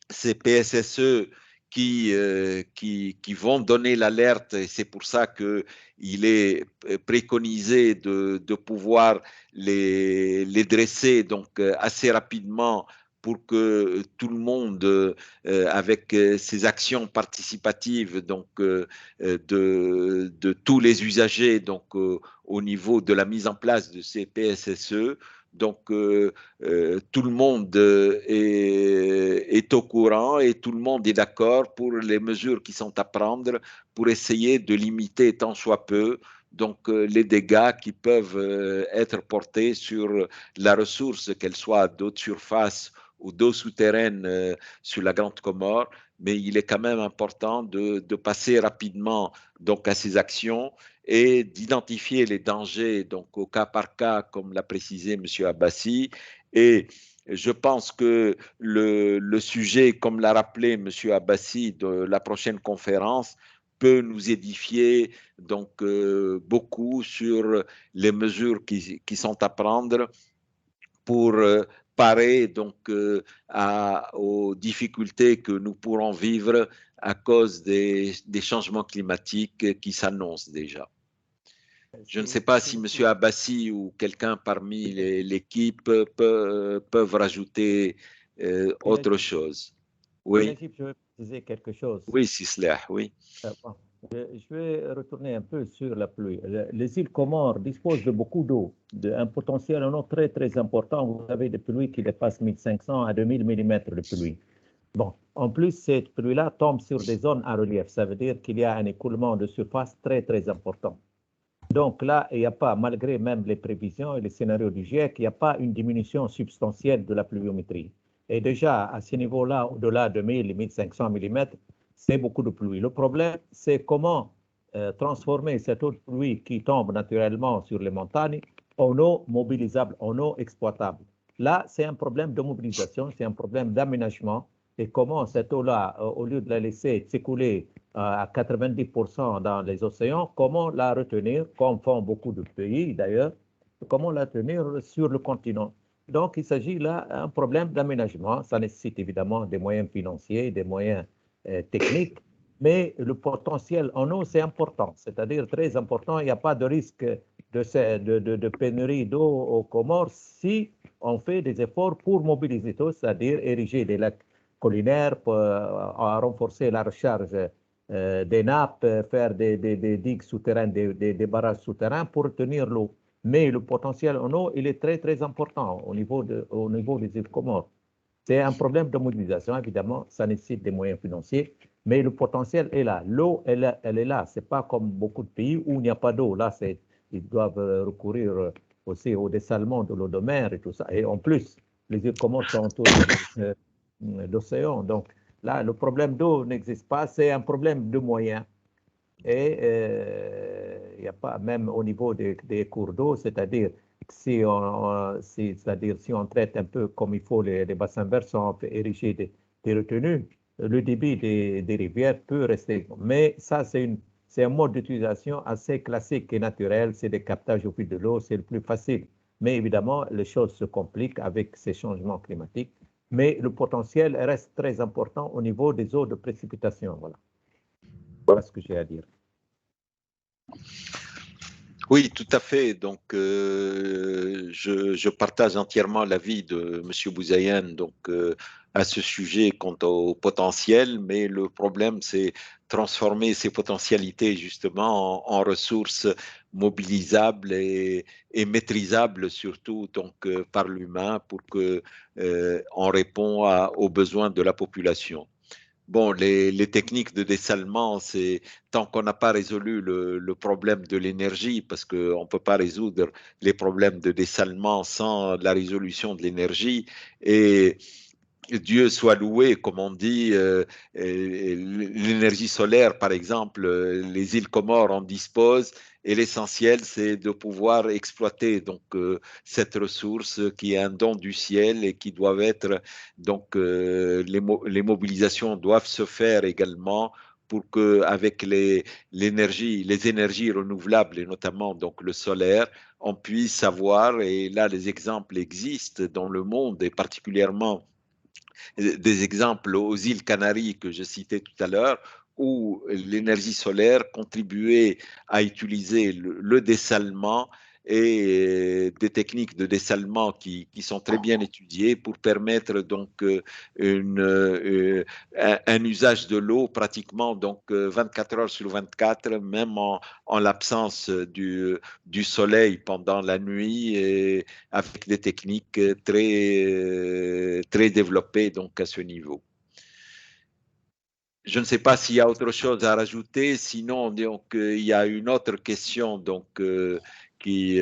PSSE qui vont donner l'alerte, et c'est pour ça qu'il est préconisé de pouvoir les dresser donc assez rapidement pour que tout le monde, avec ces actions participatives donc de tous les usagers donc au niveau de la mise en place de ces PSSE, donc tout le monde est au courant et tout le monde est d'accord pour les mesures qui sont à prendre pour essayer de limiter tant soit peu donc les dégâts qui peuvent être portés sur la ressource, qu'elle soit d'eau de surface ou d'eau souterraine sur la Grande Comore. Mais il est quand même important de passer rapidement donc à ces actions et d'identifier les dangers donc au cas par cas, comme l'a précisé M. Abbassi. Et je pense que le sujet, comme l'a rappelé M. Abbassi, de la prochaine conférence peut nous édifier donc beaucoup sur les mesures qui sont à prendre pour parer donc aux difficultés que nous pourrons vivre à cause des changements climatiques qui s'annoncent déjà. Je ne sais pas si M. Abbassi ou quelqu'un parmi l'équipe peuvent rajouter autre chose. Oui. Je vais préciser quelque chose. Oui, Sislah, oui. Bon, je vais retourner un peu sur la pluie. Les îles Comores disposent de beaucoup d'eau, d'un potentiel en eau très très important. Vous avez des pluies qui dépassent 1500 à 2000 mm de pluie. Bon, en plus, cette pluie-là tombe sur des zones à relief. Ça veut dire qu'il y a un écoulement de surface très très important. Donc là, il n'y a pas, malgré même les prévisions et les scénarios du GIEC, il n'y a pas une diminution substantielle de la pluviométrie. Et déjà, à ce niveau-là, au-delà de 1000 et 1500 mm, c'est beaucoup de pluie. Le problème, c'est comment transformer cette eau de pluie qui tombe naturellement sur les montagnes en eau mobilisable, en eau exploitable. Là, c'est un problème de mobilisation, c'est un problème d'aménagement. Et comment cette eau-là, au lieu de la laisser s'écouler à 90% dans les océans, comment la retenir, comme font beaucoup de pays d'ailleurs, comment la tenir sur le continent. Donc, il s'agit là d'un problème d'aménagement. Ça nécessite évidemment des moyens financiers, des moyens techniques, mais le potentiel en eau, c'est important, c'est-à-dire très important. Il n'y a pas de risque de pénurie d'eau aux Comores si on fait des efforts pour mobiliser tout, c'est-à-dire ériger des lacs collinaires, pour renforcer la recharge des nappes, faire des digues souterraines, des barrages souterrains pour retenir l'eau. Mais le potentiel en eau, il est très, très important au niveau des îles Comores. C'est un problème de mobilisation, évidemment, ça nécessite des moyens financiers, mais le potentiel est là. L'eau, elle est là. Ce n'est pas comme beaucoup de pays où il n'y a pas d'eau. Là, ils doivent recourir aussi au dessalement de l'eau de mer et tout ça. Et en plus, les îles Comores sont entourées d'océans. Donc là, le problème d'eau n'existe pas, c'est un problème de moyens. Et il n'y a pas, même au niveau des cours d'eau, c'est-à-dire si on traite un peu comme il faut les bassins versants, on fait ériger des retenues, le débit des rivières peut rester. Mais ça, c'est un mode d'utilisation assez classique et naturel, c'est des captages au fil de l'eau, c'est le plus facile. Mais évidemment, les choses se compliquent avec ces changements climatiques. Mais le potentiel reste très important au niveau des eaux de précipitation. Voilà ce que j'ai à dire. Oui, tout à fait. Donc, je partage entièrement l'avis de M. Bouzayan à ce sujet quant au potentiel, mais le problème, c'est transformer ces potentialités justement en ressources mobilisables et maîtrisables surtout par l'humain pour que on répond aux besoins de la population. Bon, les techniques de dessalement, c'est tant qu'on n'a pas résolu le problème de l'énergie, parce qu'on ne peut pas résoudre les problèmes de dessalement sans la résolution de l'énergie. Et Dieu soit loué, comme on dit, l'énergie solaire, par exemple, les îles Comores en disposent, et l'essentiel, c'est de pouvoir exploiter cette ressource qui est un don du ciel et qui doivent être, les mobilisations doivent se faire également pour que, avec les énergies renouvelables et notamment le solaire, on puisse savoir, et là les exemples existent dans le monde et particulièrement des exemples aux îles Canaries que je citais tout à l'heure, où l'énergie solaire contribuait à utiliser le dessalement et des techniques de dessalement qui sont très bien étudiées pour permettre un usage de l'eau pratiquement 24 heures sur 24, même en l'absence du soleil pendant la nuit, et avec des techniques très développées à ce niveau. Je ne sais pas s'il y a autre chose à rajouter, sinon il y a une autre question qui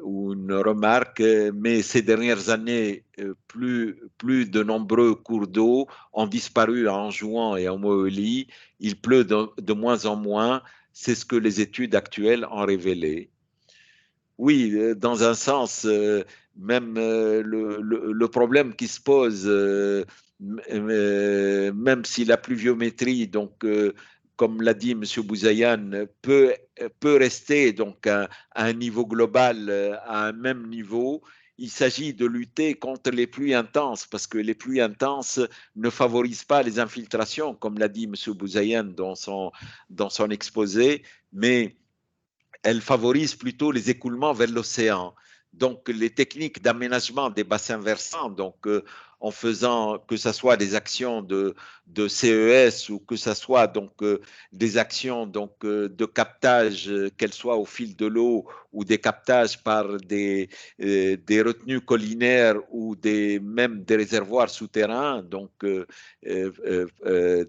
ou une remarque, mais ces dernières années, plus de nombreux cours d'eau ont disparu à Anjouan et en Mohélie. Il pleut de moins en moins, c'est ce que les études actuelles ont révélé. Oui, dans un sens, même le problème qui se pose, même si la pluviométrie comme l'a dit M. Bouzayan, peut rester donc à un niveau global, à un même niveau. Il s'agit de lutter contre les pluies intenses, parce que les pluies intenses ne favorisent pas les infiltrations, comme l'a dit M. Bouzayan dans son exposé, mais elles favorisent plutôt les écoulements vers l'océan. Donc, les techniques d'aménagement des bassins versants, donc en faisant que ce soit des actions de CES ou que ce soit donc des actions donc de captage, qu'elles soient au fil de l'eau ou des captages par des retenues collinaires ou même des réservoirs souterrains, donc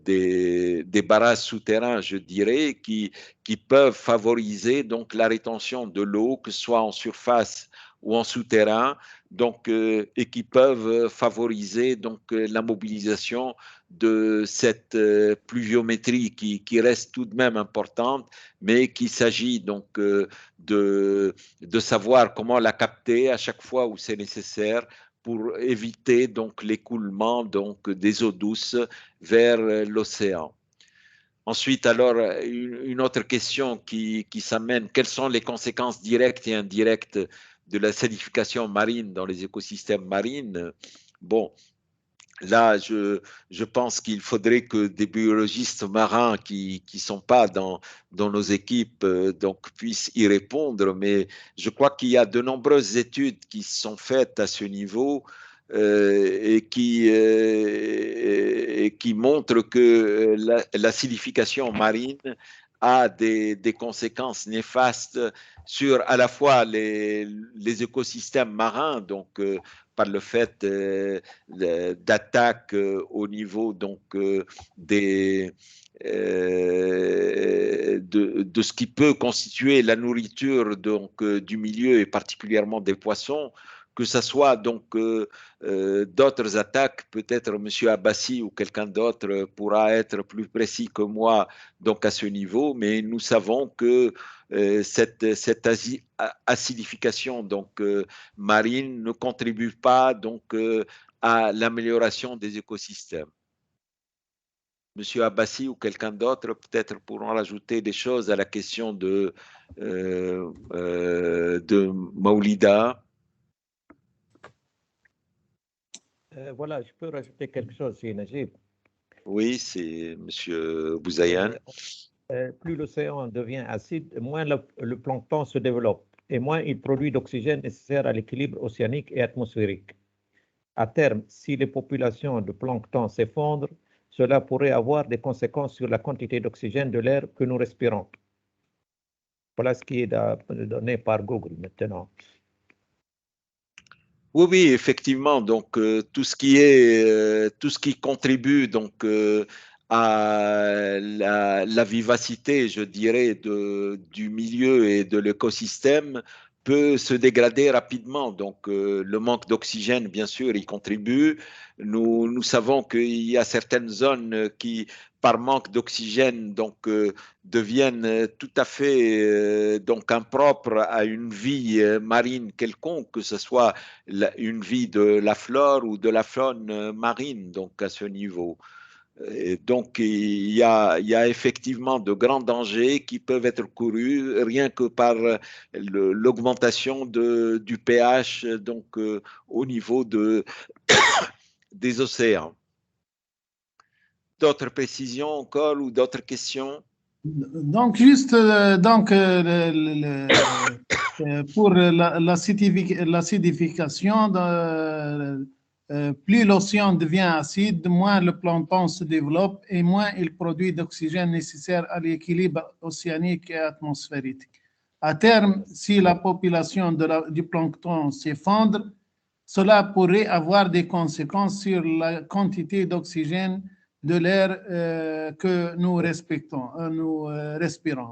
des barrages souterrains, je dirais, qui peuvent favoriser donc la rétention de l'eau, que ce soit en surface ou en souterrain, donc et qui peuvent favoriser donc la mobilisation de cette pluviométrie qui reste tout de même importante, mais qu'il s'agit donc de savoir comment la capter à chaque fois où c'est nécessaire pour éviter donc l'écoulement donc des eaux douces vers l'océan. Ensuite, alors, une autre question qui s'amène, quelles sont les conséquences directes et indirectes de la salidification marine dans les écosystèmes marins? Bon, là, je pense qu'il faudrait que des biologistes marins qui sont pas dans nos équipes donc puissent y répondre, mais je crois qu'il y a de nombreuses études qui sont faites à ce niveau et qui montrent que l'acidification marine a des conséquences néfastes sur à la fois les écosystèmes marins, donc par le fait d'attaques au niveau donc de ce qui peut constituer la nourriture donc du milieu et particulièrement des poissons, que ce soit donc d'autres attaques, peut-être M. Abbassi ou quelqu'un d'autre pourra être plus précis que moi donc à ce niveau, mais nous savons que cette acidification donc marine ne contribue pas donc à l'amélioration des écosystèmes. Monsieur Abbassi ou quelqu'un d'autre peut-être pourront rajouter des choses à la question de Maoulida. Voilà, je peux rajouter quelque chose, si Najib. Oui, c'est Monsieur Bouzayan. Plus l'océan devient acide, moins le plancton se développe et moins il produit d'oxygène nécessaire à l'équilibre océanique et atmosphérique. À terme, si les populations de plancton s'effondrent, cela pourrait avoir des conséquences sur la quantité d'oxygène de l'air que nous respirons. Voilà ce qui est donné par Google maintenant. Oui, oui, effectivement. Donc, tout ce qui contribue donc à la vivacité, je dirais, du milieu et de l'écosystème peut se dégrader rapidement. Donc, le manque d'oxygène, bien sûr, y contribue. Nous savons qu'il y a certaines zones qui, par manque d'oxygène, donc deviennent tout à fait donc impropres à une vie marine quelconque, que ce soit une vie de la flore ou de la faune marine, donc à ce niveau. Et donc, il y a effectivement de grands dangers qui peuvent être courus rien que par l'augmentation du pH donc, au niveau des océans. D'autres précisions encore ou d'autres questions? Donc, juste pour l'acidification, plus l'océan devient acide, moins le plancton se développe et moins il produit d'oxygène nécessaire à l'équilibre océanique et atmosphérique. À terme, si la population du plancton s'effondre, cela pourrait avoir des conséquences sur la quantité d'oxygène de l'air que nous respirons.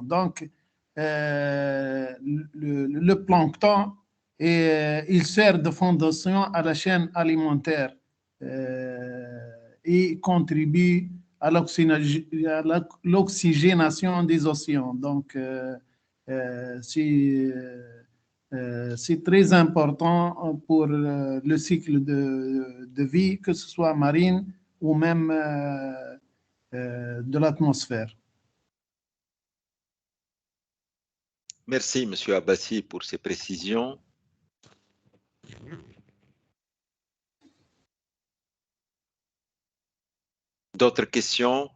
Donc, le plancton, il sert de fondation à la chaîne alimentaire et contribue à l'oxygénation des océans. Donc, c'est très important pour le cycle de vie, que ce soit marine ou même de l'atmosphère. Merci, Monsieur Abbassi, pour ces précisions. D'autres questions?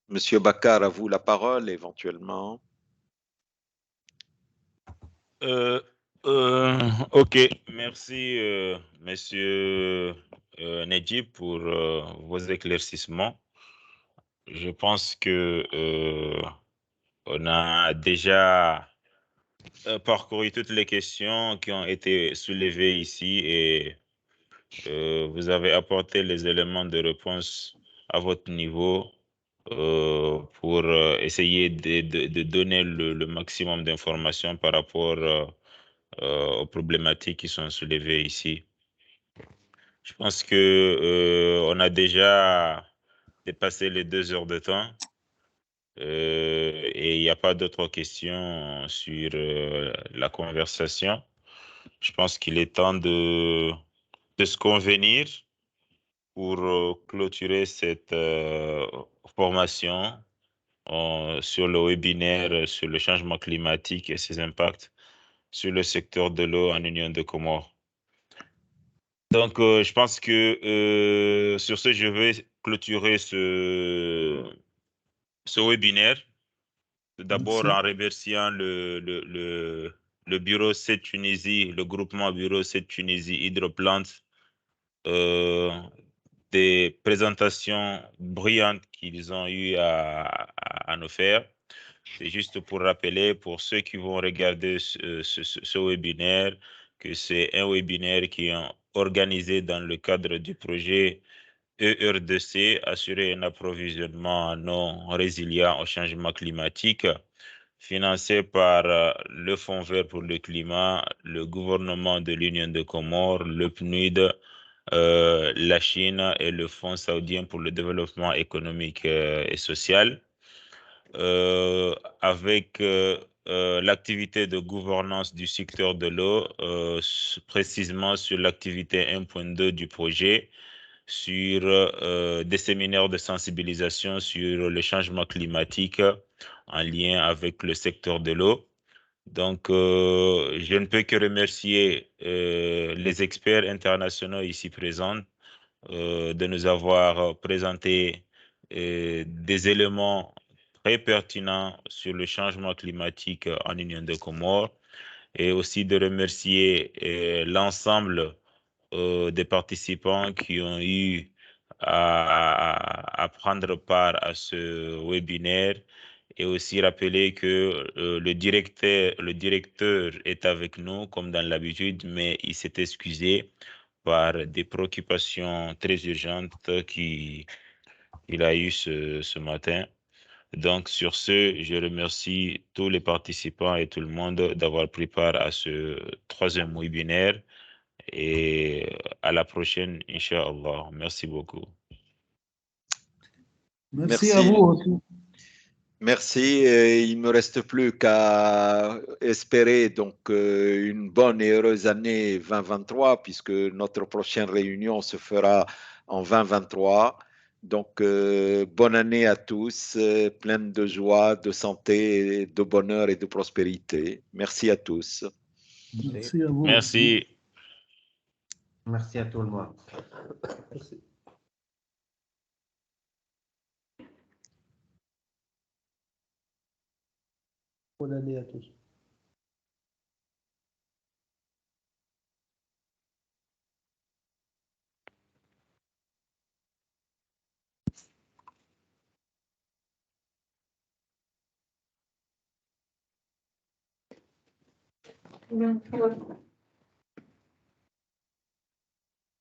Monsieur Bakar, à vous la parole, éventuellement. Ok, merci, Monsieur Nedjib, pour vos éclaircissements. Je pense que on a déjà parcouru toutes les questions qui ont été soulevées ici et vous avez apporté les éléments de réponse à votre niveau pour essayer de donner le maximum d'informations par rapport aux problématiques qui sont soulevées ici. Je pense que on a déjà dépassé les 2 heures de temps et il n'y a pas d'autres questions sur la conversation. Je pense qu'il est temps de se convenir pour clôturer cette formation sur le webinaire sur le changement climatique et ses impacts sur le secteur de l'eau en Union de Comores. Donc, je pense que sur ce, je vais clôturer ce webinaire. D'abord, en remerciant le bureau C Tunisie, le groupement bureau C Tunisie Hydroplante, des présentations brillantes qu'ils ont eu à nous faire. C'est juste pour rappeler, pour ceux qui vont regarder ce webinaire, que c'est un webinaire qui est organisé dans le cadre du projet ERDC, assurer un approvisionnement non résilient au changement climatique, financé par le Fonds vert pour le climat, le gouvernement de l'Union de Comores, le PNUD, la Chine et le Fonds saoudien pour le développement économique et social. Avec l'activité de gouvernance du secteur de l'eau, précisément sur l'activité 1.2 du projet, sur des séminaires de sensibilisation sur le changement climatique en lien avec le secteur de l'eau. Donc, je ne peux que remercier les experts internationaux ici présents de nous avoir présenté des éléments très pertinents sur le changement climatique en Union de Comores et aussi de remercier l'ensemble des participants qui ont eu à prendre part à ce webinaire et aussi rappeler que le directeur est avec nous comme dans l'habitude, mais il s'est excusé par des préoccupations très urgentes qu'il a eues ce matin. Donc, sur ce, je remercie tous les participants et tout le monde d'avoir pris part à ce 3e webinaire et à la prochaine, Inch'Allah. Merci beaucoup. Merci à vous aussi. Merci. Il ne me reste plus qu'à espérer donc une bonne et heureuse année 2023 puisque notre prochaine réunion se fera en 2023. Donc, bonne année à tous, pleine de joie, de santé, de bonheur et de prospérité. Merci à tous. Merci à vous. Merci. Merci à tout le monde. Merci. Bonne année à tous. Bien.